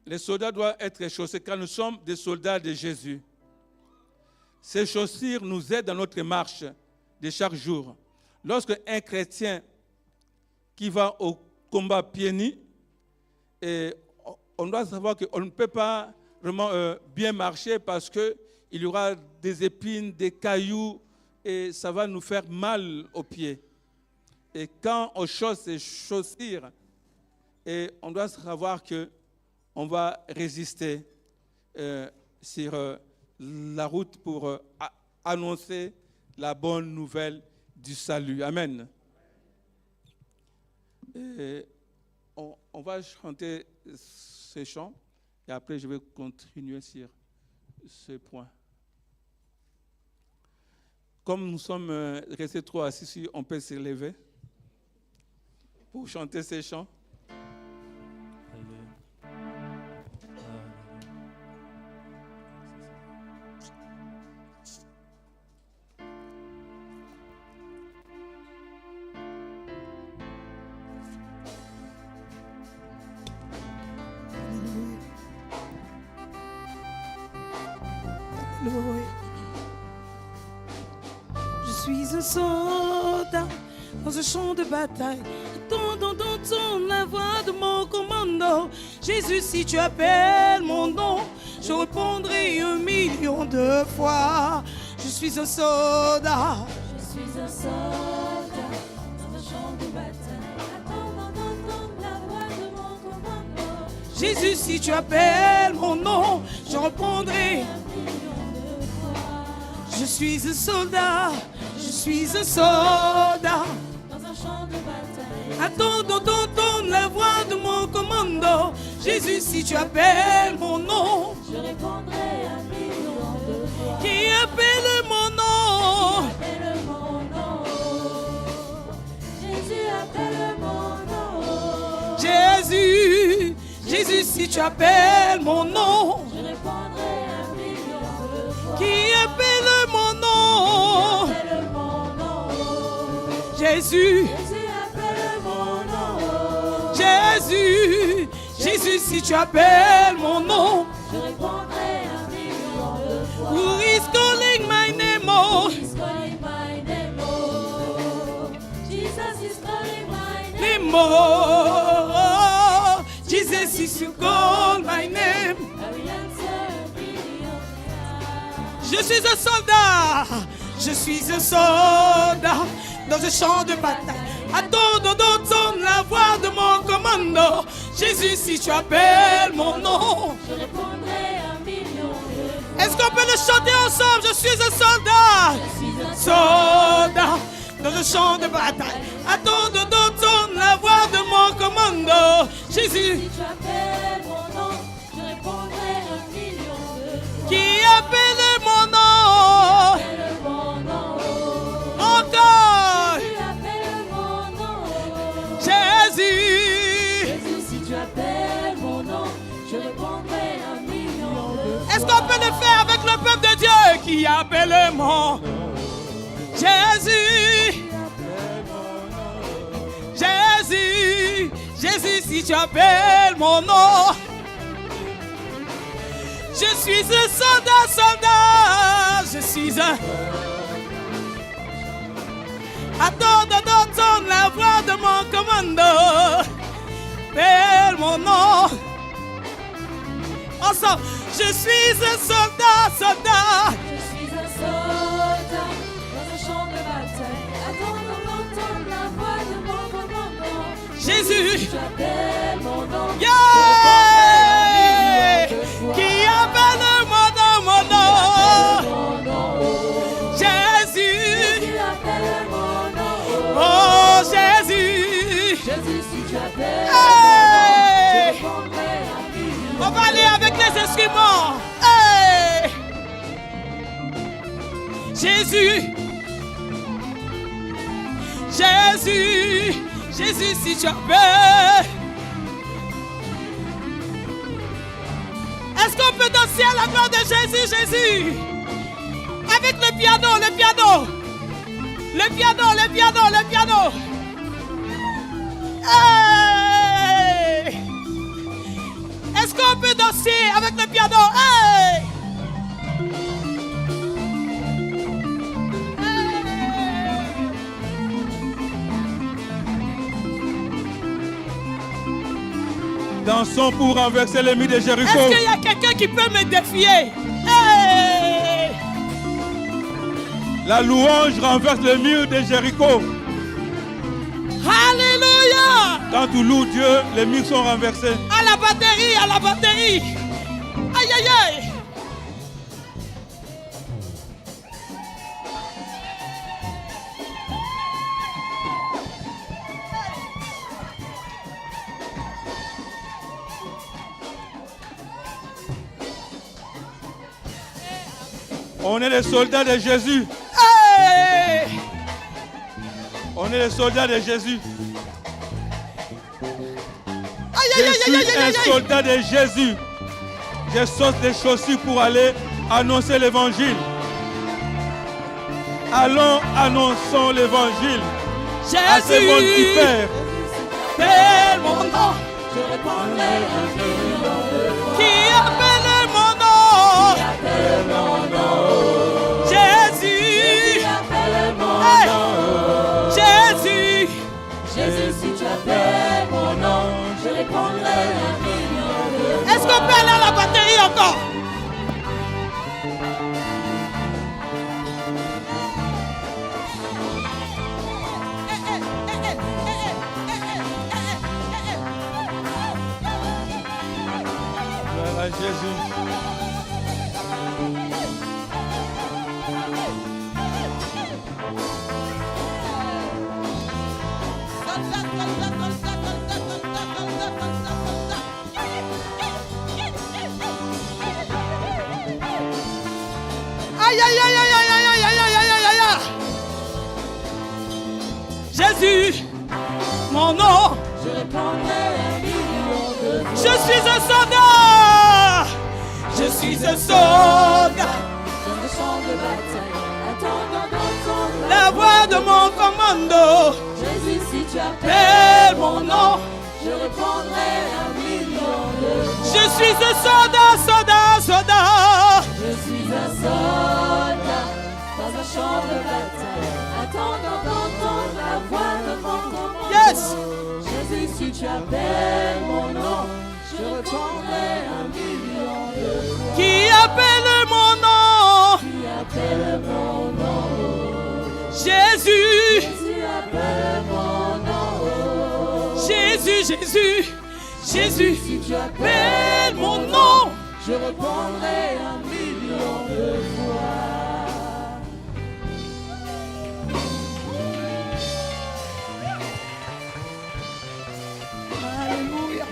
Les soldats doivent être chaussés car nous sommes des soldats de Jésus. Ces chaussures nous aident dans notre marche de chaque jour. Lorsque un chrétien qui va au combat pieds nus, on doit savoir qu'on ne peut pas vraiment bien marcher parce qu'il y aura des épines, des cailloux et ça va nous faire mal aux pieds. Et quand on chausse ces chaussures, et on doit savoir qu'on va résister sur la route pour annoncer la bonne nouvelle du salut. Amen. Et on va chanter ce chant et après je vais continuer sur ce point. Comme nous sommes restés trop assis, on peut se lever pour chanter ces chants. Je suis un soldat dans un champ de bataille, attendant d'entendre la voix de mon commando. Jésus, si tu appelles mon nom, je répondrai 1 000 000 de fois. Je suis un soldat. Je suis un soldat dans un champ de bataille, attendant d'entendre la voix de mon commando. Jésus, si tu appelles mon nom, je répondrai. Je suis un soldat, je suis un soldat Dans un champ de bataille, attendant d'entendre la voix de mon commando. Jésus, si tu appelles mon nom, je répondrai 1 000 000 de fois. qui appelle mon nom. Appelle mon nom, Jésus appelle mon nom. Jésus, Jésus, si tu appelles mon nom, Je répondrai 1 000 000 de fois. qui appelle mon nom. Jésus, Jésus appelle mon nom. Jésus, Jésus, si tu appelles mon nom. Je répondrai 1 million de fois. Who is calling my name? Oh, He's calling my name. Oh, Jesus is calling my name. name, oh, Jesus, if you call my name. I will answer 1 million times. Je suis un soldat, je suis un soldat dans un champ de bataille. Attends d'entendre la voix de mon commando. Jésus, si tu appelles mon nom. Je répondrai 1 million de fois. Est-ce qu'on peut le chanter ensemble? Je suis un soldat, Je suis un soldat dans un champ de bataille. Attends d'entendre la voix de mon commando. Jésus, Si tu appelles mon nom, je répondrai 1 million de fois. qui appelle mon nom. Appelle mon nom. Encore, Tu appelles mon nom. Jésus. Jésus, si tu appelles mon nom, je répondrai 1 million de fois. Est-ce qu'on peut le faire avec le peuple de Dieu qui appelle mon Jésus? Jésus, Jésus, si tu appelles mon nom. Je suis un soldat, soldat, je suis un... Attends d'entendre la voix de mon commando. Appelle mon nom. Ensemble, je suis un soldat, soldat. Je suis un soldat dans un champ de bataille. Attends d'entendre la voix de mon commandant. Jésus, Tu appelles mon nom. yeah! Qui appelle mon nom, mon nom. Mon nom. Jésus, Tu appelles mon nom. oh Jésus. Jésus, si tu appelles Hey! mon nom, je répondrai 1 million. On va aller avec les instruments. Hey! Jésus, Jésus, Jésus, si tu appelles. Est-ce qu'on peut danser à la gloire de Jésus, Jésus? Avec le piano, le piano. Le piano, le piano, le piano. Hey! Est-ce qu'on peut danser avec le piano? Hey! Dansons pour renverser l'ennemi de Jéricho. Est-ce qu'il y a quelqu'un qui peut me défier? Hey! La louange renverse le mur de Jéricho. Alléluia! Quand tu loues Dieu, les murs sont renversés. À la batterie, à la batterie. Aïe, aïe, aïe. On est les soldats de Jésus. Hey! On est les soldats de Jésus. Aïe, Je aïe, aïe, suis aïe, aïe, un aïe, aïe. soldat de Jésus. Je saute des chaussures pour aller annoncer l'évangile. Allons, annonçons l'évangile à ce monde qui Jésus, perd. appelle mon nom. Je répondrai 1 million de fois. Qui appelle mon nom? Appelle mon nom. Jésus, Appelle mon hey! nom. Jésus, Jésus, si tu appelles mon nom, je répondrai 1 million de fois. est-ce qu'on peut aller à la batterie encore? Gloire à Jésus. Aïe, aïe, aïe, aïe, aïe, aïe, aïe, aïe, aïe, aïe, aïe, aïe. Jésus, mon nom, Je répondrai 1 million de fois. je suis un soldat. Je suis un soldat. Dans le champ de bataille, attendant d'entendre la voix de mon commando. Jésus, si tu Appelle appelles mon nom. je répondrai 1 million de fois. Je suis un soldat, soldat, soldat. Je suis un soldat dans un champ de bataille, attendant d'entendre la voix de mon commando. Yes. Jésus, si tu appelles mon nom, je répondrai 1 million de fois. Qui appelle mon nom? Qui appelle mon nom? Jésus. Jésus appelle mon nom. Jésus, Jésus. Jésus. Si tu Appelle mon nom. je répondrai 1 million de fois. Alléluia.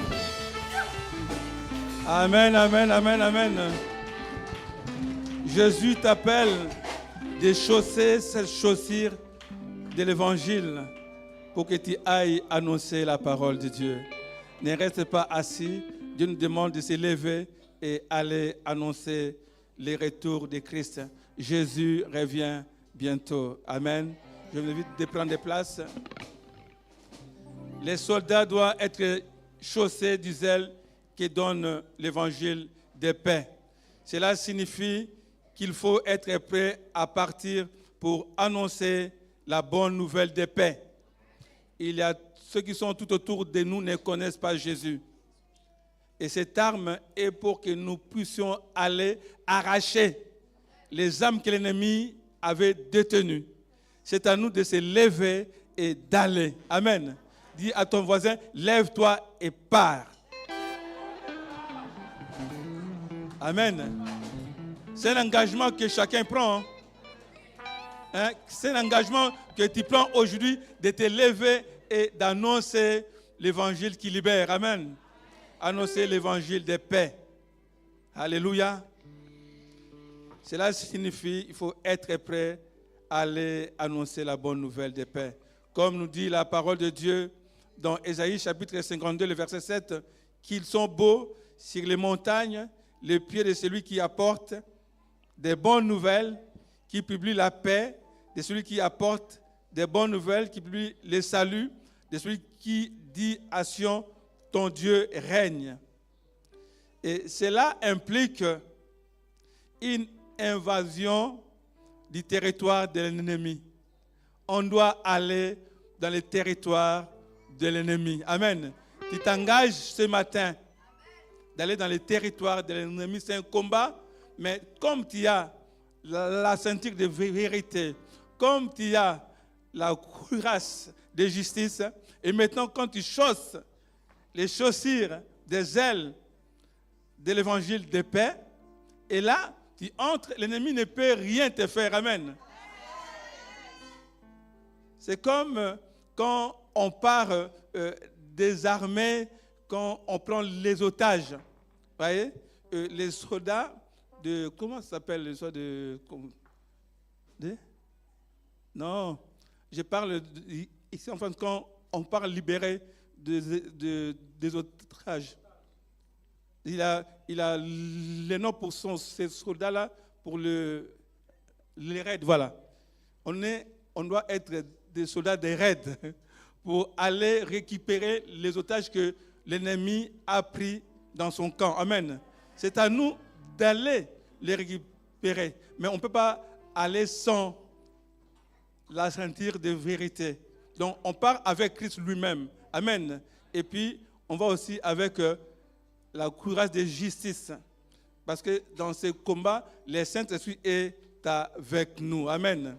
Amen, amen, amen, amen. Jésus t'appelle de chausser cette chaussure de l'évangile pour que tu ailles annoncer la parole de Dieu. Ne reste pas assis. Dieu nous demande de se lever et aller annoncer les retours de Christ. Jésus revient bientôt. Amen. Je vous invite de prendre des places. Les soldats doivent être chaussés du zèle qui donne l'évangile de paix. Cela signifie qu'il faut être prêt à partir pour annoncer la bonne nouvelle de paix. Il y a ceux qui sont tout autour de nous ne connaissent pas Jésus. Et cette arme est pour que nous puissions aller arracher les âmes que l'ennemi avait détenues. C'est à nous de se lever et d'aller. Amen. Dis à ton voisin, lève-toi et pars. Amen. C'est un engagement que chacun prend. Hein? C'est un engagement que tu prends aujourd'hui de te lever et d'annoncer l'évangile qui libère. Amen. Annoncer l'évangile de paix. Alléluia. Cela signifie qu'il faut être prêt à aller annoncer la bonne nouvelle de paix. Comme nous dit la parole de Dieu dans Ésaïe chapitre 52, le verset 7, qu'ils sont beaux sur les montagnes, les pieds de celui qui apporte des bonnes nouvelles, qui publie la paix, de celui qui apporte des bonnes nouvelles, qui publie le salut, de celui qui dit à Sion, ton Dieu règne. Et cela implique une invasion du territoire de l'ennemi. On doit aller dans le territoire de l'ennemi. Amen. Tu t'engages ce matin d'aller dans le territoire de l'ennemi. C'est un combat, mais comme tu as la ceinture de vérité, comme tu as la cuirasse de justice, et maintenant quand tu chausses les chaussures des ailes de l'évangile de paix, et là, tu entres, l'ennemi ne peut rien te faire. Amen. C'est comme quand on part des armées, quand on prend les otages. Vous voyez, les soldats de... Comment ça s'appelle les soldats de... Non, je parle ici, enfin, quand on parle libéré des otages. Il a les noms pour ces soldats-là, pour les raids, voilà. On doit être des soldats des raids pour aller récupérer les otages que l'ennemi a pris dans son camp. Amen. C'est à nous d'aller les récupérer. Mais on ne peut pas aller sans la ceinture de vérité. Donc on part avec Christ lui-même. Amen. Et puis on va aussi avec la cuirasse de justice. Parce que dans ce combat, le Saint-Esprit est avec nous. Amen.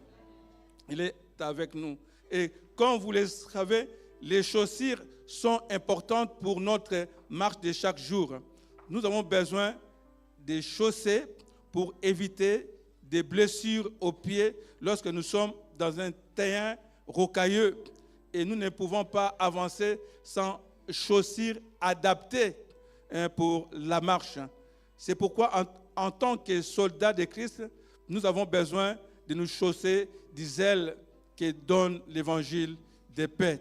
Il est avec nous. Et comme vous le savez, les chaussures sont importantes pour notre marche de chaque jour. Nous avons besoin de chausser pour éviter des blessures aux pieds lorsque nous sommes dans un terrain rocailleux. Et nous ne pouvons pas avancer sans chaussures adaptées pour la marche. C'est pourquoi, en tant que soldats de Christ, nous avons besoin de nous chausser des ailes qui donnent l'évangile de paix.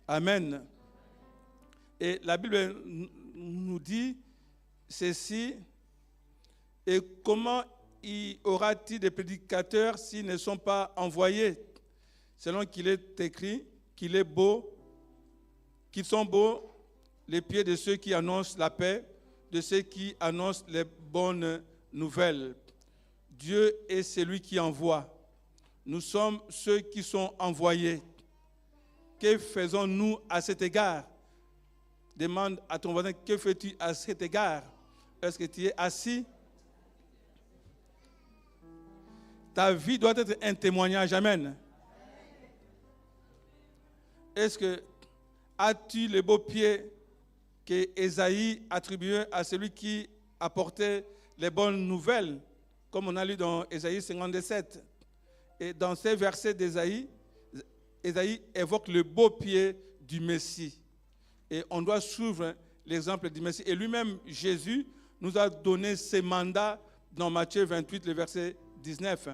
Amen. Et la Bible nous dit ceci. Et comment y aura-t-il des prédicateurs s'ils ne sont pas envoyés? Selon qu'il est écrit qu'il est beau, qu'ils sont beaux les pieds de ceux qui annoncent la paix, de ceux qui annoncent les bonnes nouvelles. Dieu est celui qui envoie. Nous sommes ceux qui sont envoyés. Que faisons-nous à cet égard? Demande à ton voisin, que fais-tu à cet égard? Est-ce que tu es assis? Ta vie doit être un témoignage. Amen. Est-ce que as-tu les beaux pieds que Ésaïe attribuait à celui qui apportait les bonnes nouvelles, comme on a lu dans Ésaïe 57. Et dans ces versets d'Ésaïe, Ésaïe évoque le beau pied du Messie. Et on doit suivre l'exemple du Messie. Et lui-même, Jésus, nous a donné ses mandats dans Matthieu 28, le verset 19.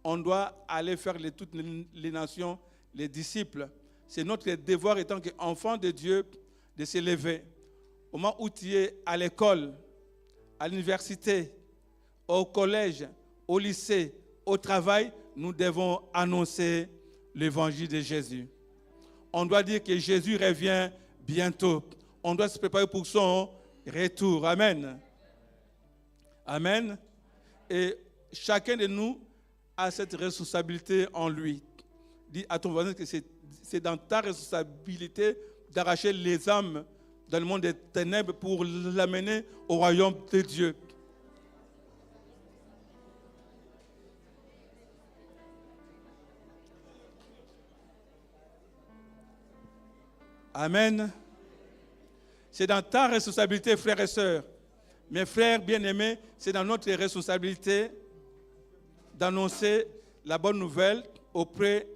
On doit aller faire toutes les nations, les disciples. C'est notre devoir, étant qu'enfant de Dieu, de s'élever. Au moment où tu es à l'école, à l'université, au collège, au lycée, au travail, nous devons annoncer l'évangile de Jésus. On doit dire que Jésus revient bientôt. On doit se préparer pour son retour. Amen. Amen. Et chacun de nous a cette responsabilité en lui. Dis à ton voisin que c'est dans ta responsabilité d'arracher les âmes dans le monde des ténèbres pour l'amener au royaume de Dieu. Amen. C'est dans ta responsabilité, frères et sœurs. Mes frères bien-aimés, c'est dans notre responsabilité d'annoncer la bonne nouvelle auprès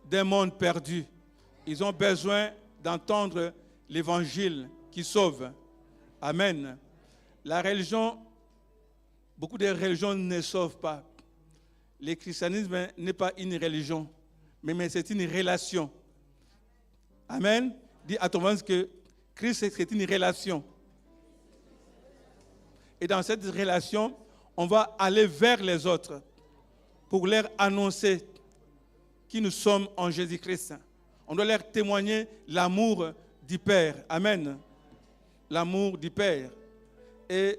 d'un monde perdu. Ils ont besoin d'entendre l'évangile qui sauve. Amen. La religion, beaucoup de religions ne sauvent pas. Le christianisme n'est pas une religion, mais c'est une relation. Amen. Dis à ton voisin que Christ, c'est une relation. Et dans cette relation, on va aller vers les autres pour leur annoncer qui nous sommes en Jésus-Christ. On doit leur témoigner l'amour du Père. Amen. L'amour du Père. Et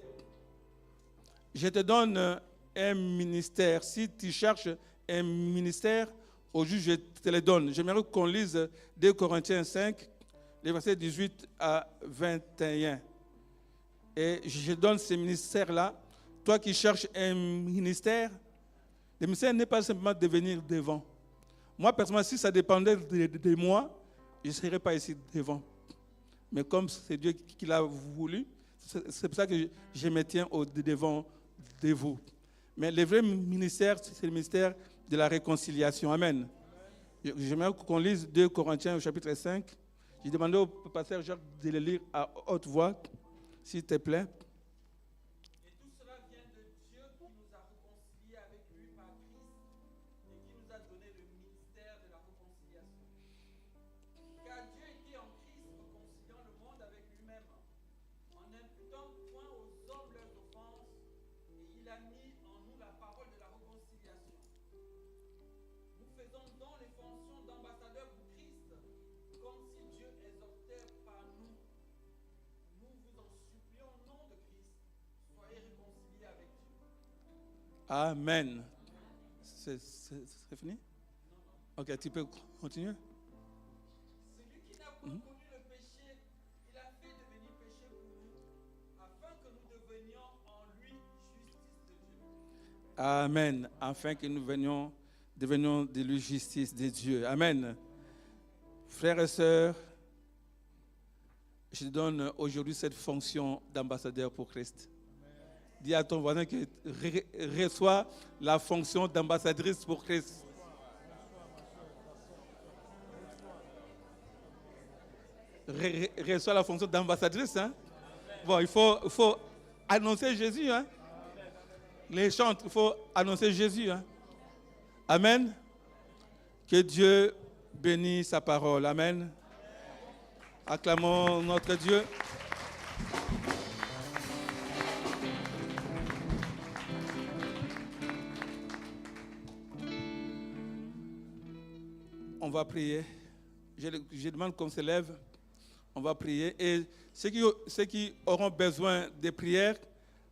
je te donne un ministère. Si tu cherches un ministère, aujourd'hui je te le donne. J'aimerais qu'on lise 2 Corinthiens 5, les versets 18 à 21. Et je donne ce ministère-là. Toi qui cherches un ministère, le ministère n'est pas simplement de venir devant. Moi, personnellement, si ça dépendait de moi, je ne serais pas ici devant. Mais comme c'est Dieu qui l'a voulu, c'est pour ça que je me tiens au devant de vous. Mais le vrai ministère, c'est le ministère de la réconciliation. Amen. J'aimerais qu'on lise 2 Corinthiens au chapitre 5. J'ai demandé au pasteur Jacques de le lire à haute voix, s'il te plaît. Et tout cela vient de Dieu qui nous a réconciliés avec lui par Christ et qui nous a donné le ministère de la réconciliation. Car Dieu était en Christ réconciliant le monde avec lui-même, en n'imputant point aux hommes leurs offenses, et il a mis en nous la parole de la réconciliation. Nous faisons donc les fonctions d'ambassadeurs pour Christ, comme si Dieu exhortait par nous. Nous vous en supplions au nom de Christ, soyez réconciliés avec Dieu. Amen. C'est fini? Ok, tu peux continuer? Celui qui n'a point connu le péché, il a fait devenir péché pour nous, afin que nous devenions en lui justice de Dieu. Amen. Afin que nous devenions de lui justice de Dieu. Amen. Frères et sœurs, je donne aujourd'hui cette fonction d'ambassadeur pour Christ. Dis à ton voisin que reçoit la fonction d'ambassadrice pour Christ. Reçoit la fonction d'ambassadrice. Hein? Bon, il faut annoncer Jésus. Hein? Les chantes, il faut annoncer Jésus. Hein? Amen. Que Dieu bénisse sa parole. Amen. Acclamons notre Dieu. va prier. Je demande qu'on se lève. On va prier. Et ceux qui auront besoin de prières,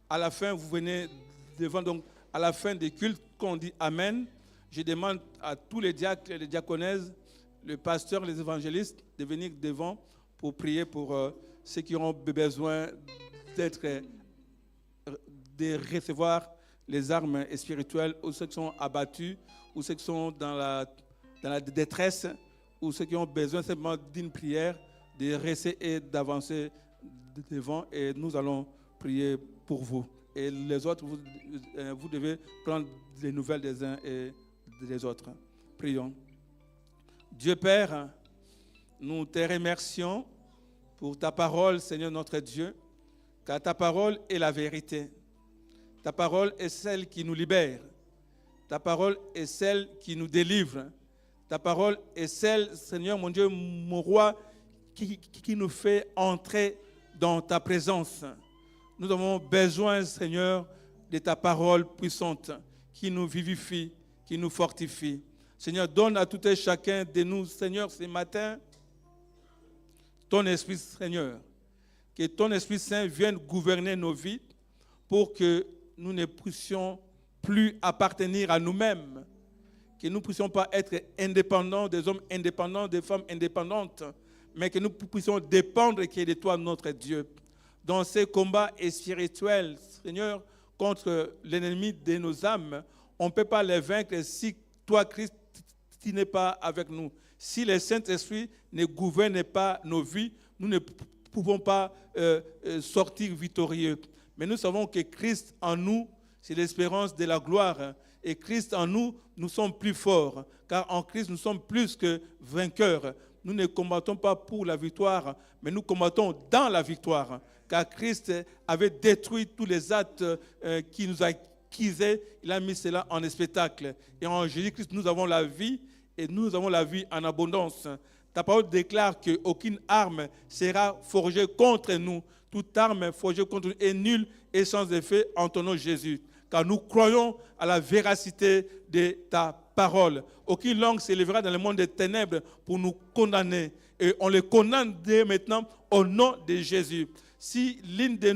à la fin, vous venez devant. Donc, à la fin des cultes, quand on dit Amen, je demande à tous les diacres et les diaconesses, le pasteur, les évangélistes, de venir devant pour prier pour ceux qui auront besoin de recevoir les armes spirituelles, ou ceux qui sont abattus, ou ceux qui sont dans la détresse, ou ceux qui ont besoin simplement d'une prière, de rester et d'avancer devant, et nous allons prier pour vous. Et les autres, vous devez prendre les nouvelles des uns et des autres. Prions. Dieu Père, nous te remercions pour ta parole, Seigneur notre Dieu, car ta parole est la vérité. Ta parole est celle qui nous libère. Ta parole est celle qui nous délivre. Ta parole est celle, Seigneur mon Dieu, mon roi, qui nous fait entrer dans ta présence. Nous avons besoin, Seigneur, de ta parole puissante qui nous vivifie, qui nous fortifie. Seigneur, donne à tout et chacun de nous, Seigneur, ce matin, ton Esprit, Seigneur. Que ton Esprit Saint vienne gouverner nos vies pour que nous ne puissions plus appartenir à nous-mêmes. Que nous ne puissions pas être indépendants, des hommes indépendants, des femmes indépendantes, mais que nous puissions dépendre de toi, notre Dieu. Dans ces combats spirituels, Seigneur, contre l'ennemi de nos âmes, on ne peut pas les vaincre si toi, Christ, tu n'es pas avec nous. Si le Saint-Esprit ne gouverne pas nos vies, nous ne pouvons pas sortir victorieux. Mais nous savons que Christ en nous, c'est l'espérance de la gloire. Et Christ en nous, nous sommes plus forts. Car en Christ, nous sommes plus que vainqueurs. Nous ne combattons pas pour la victoire, mais nous combattons dans la victoire. Car Christ avait détruit tous les actes qui nous accusaient. Il a mis cela en spectacle. Et en Jésus-Christ, nous avons la vie, et nous avons la vie en abondance. Ta parole déclare qu'aucune arme sera forgée contre nous. Toute arme forgée contre nous est nulle et sans effet en ton nom Jésus. Car nous croyons à la véracité de ta parole. Aucune langue s'élèvera dans le monde des ténèbres pour nous condamner. Et on les condamne dès maintenant au nom de Jésus. Si l'un de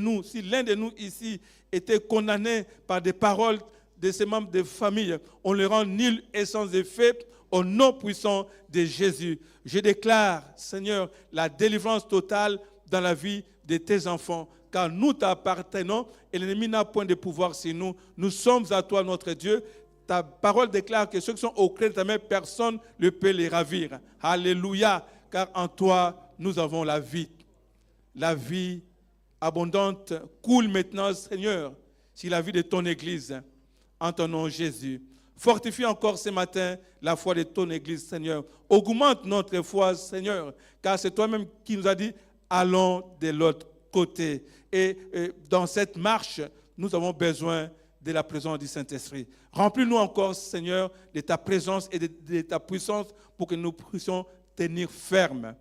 nous ici était condamné par des paroles de ses membres de famille, on le rend nul et sans effet au nom puissant de Jésus. Je déclare, Seigneur, la délivrance totale dans la vie de tes enfants. Car nous t'appartenons et l'ennemi n'a point de pouvoir sur nous. Nous sommes à toi, notre Dieu. Ta parole déclare que ceux qui sont au creux de ta main, personne ne peut les ravir. Alléluia, car en toi, nous avons la vie. La vie abondante coule maintenant, Seigneur, sur la vie de ton Église. En ton nom, Jésus. Fortifie encore ce matin la foi de ton Église, Seigneur. Augmente notre foi, Seigneur, car c'est toi-même qui nous as dit, allons de l'autre côté. Et dans cette marche, nous avons besoin de la présence du Saint-Esprit. Remplis-nous encore, Seigneur, de ta présence et de ta puissance pour que nous puissions tenir ferme.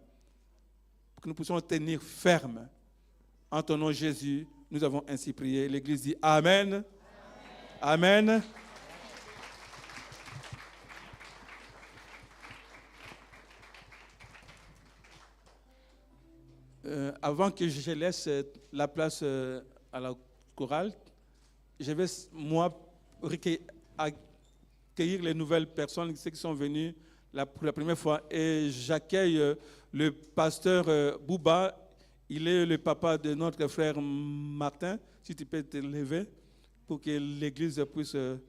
Pour que nous puissions tenir ferme. En ton nom, Jésus, nous avons ainsi prié. L'Église dit Amen. Amen. Amen. Avant que je laisse la place à la chorale, je vais, moi, accueillir les nouvelles personnes, ceux qui sont venus pour la première fois. Et j'accueille le pasteur Bouba. Il est le papa de notre frère Martin. Si tu peux te lever pour que l'Église puisse te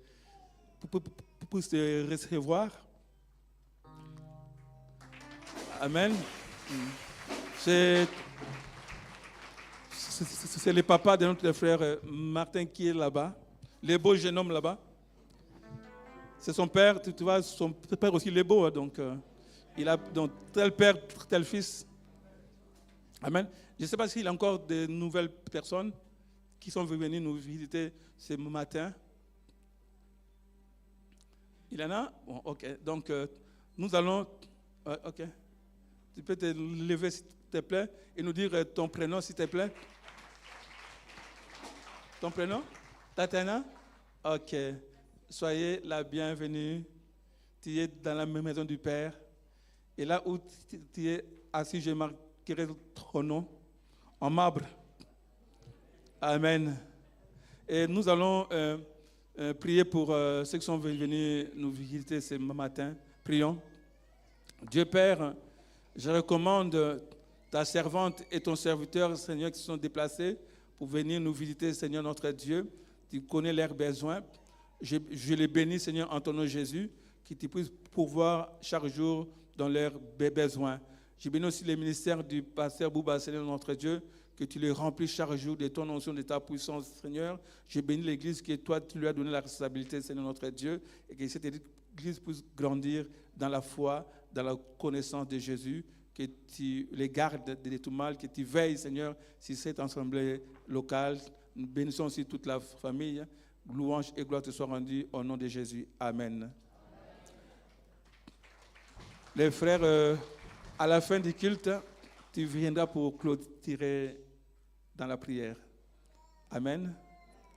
recevoir. Amen. C'est le papa de notre frère Martin qui est là-bas, le beau jeune homme là-bas. C'est son père, tu vois, son père aussi, il est beau, donc il a donc tel père, tel fils. Amen. Je ne sais pas s'il y a encore de nouvelles personnes qui sont venues nous visiter ce matin. Il y en a? Bon, ok. Donc, nous allons... ok. Tu peux te lever, s'il te plaît, et nous dire ton prénom, s'il te plaît. Ton prénom? Tatiana? Ok. Soyez la bienvenue. Tu es dans la maison du Père. Et là où tu es assis, je marquerai ton nom en marbre. Amen. Et nous allons prier pour ceux qui sont venus nous visiter ce matin. Prions. Dieu Père, je recommande ta servante et ton serviteur, Seigneur, qui se sont déplacés pour venir nous visiter, Seigneur notre Dieu. Tu connais leurs besoins. Je les bénis, Seigneur, en ton nom Jésus, que tu puisses pourvoir chaque jour dans leurs besoins. Je bénis aussi les ministères du pasteur Bouba, Seigneur notre Dieu, que tu les remplis chaque jour de ton onction, de ta puissance, Seigneur. Je bénis l'Église que toi, tu lui as donné la responsabilité, Seigneur notre Dieu, et que cette Église puisse grandir dans la foi, dans la connaissance de Jésus, que tu les gardes de tout mal, que tu veilles, Seigneur, sur cette assemblée locale. Nous bénissons aussi toute la famille. Louange et gloire te soient rendues au nom de Jésus. Amen. Les frères, à la fin du culte, tu viendras pour clôturer dans la prière. Amen.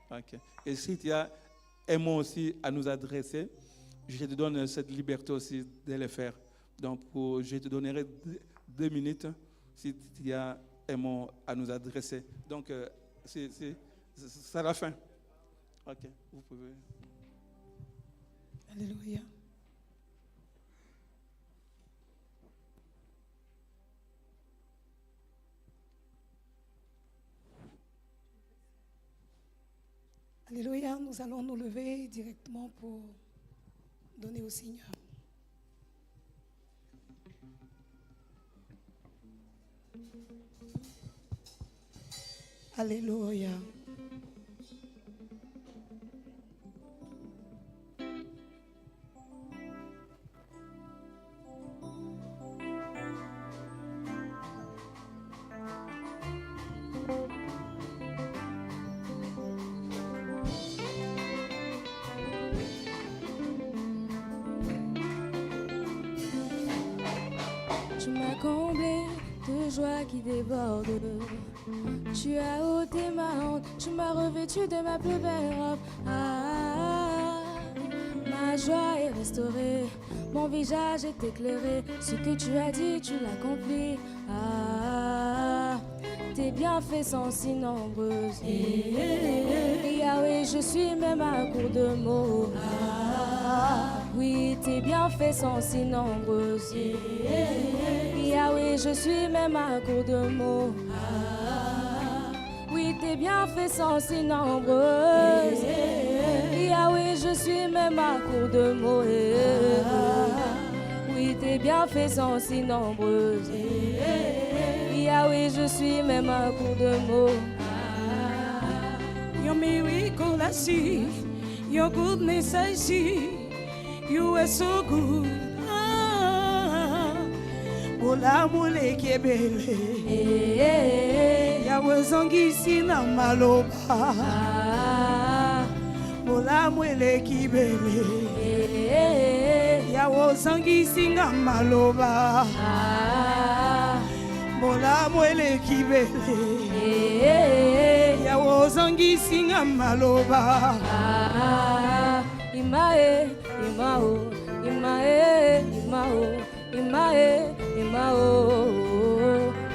Okay. Et si tu as un mot aussi à nous adresser, je te donne cette liberté aussi de le faire. Donc, je te donnerai 2 minutes si tu as un mot à nous adresser. Donc, c'est à la fin. Ok, vous pouvez. Alléluia. Alléluia, nous allons nous lever directement pour donner au Seigneur. Alléluia. Tu m'as comblé de joie qui déborde. Tu as ôté ma honte, tu m'as revêtu de ma plus belle robe. Ah, ma joie est restaurée, mon visage est éclairé. Ce que tu as dit, tu l'accomplis. Ah, tes bienfaits sont si nombreuses. Yahweh, je suis même à court de mots. Ah, oui, tes bienfaits sont si nombreuses. Yahweh, je suis même à court de mots. Ah, oui, tes bienfaits sont si nombreuses. Yahweh, je suis même à court de mots. Oui, tes bienfaits sont si nombreuses. Yahweh, je suis même à court de mots. Your miracle I see, your goodness I see, you are so good. Ola mule kebele, Yahweh zongisi na maloba. Ola mule kebele, Yahweh zongisi na maloba. Ola mule kebele, Yahweh zongisi na maloba. Imae, imao, imae, imao. Imae, imao,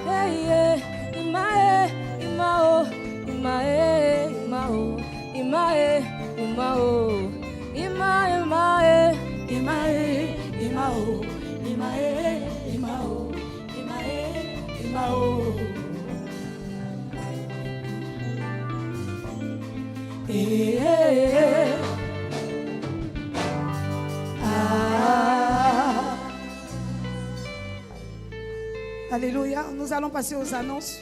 hey, yeah. Imae, imao, imae, imao, imae, imao, imae, imae, Imae, imao, imae, imao, imae, imao. Alléluia. Nous allons passer aux annonces.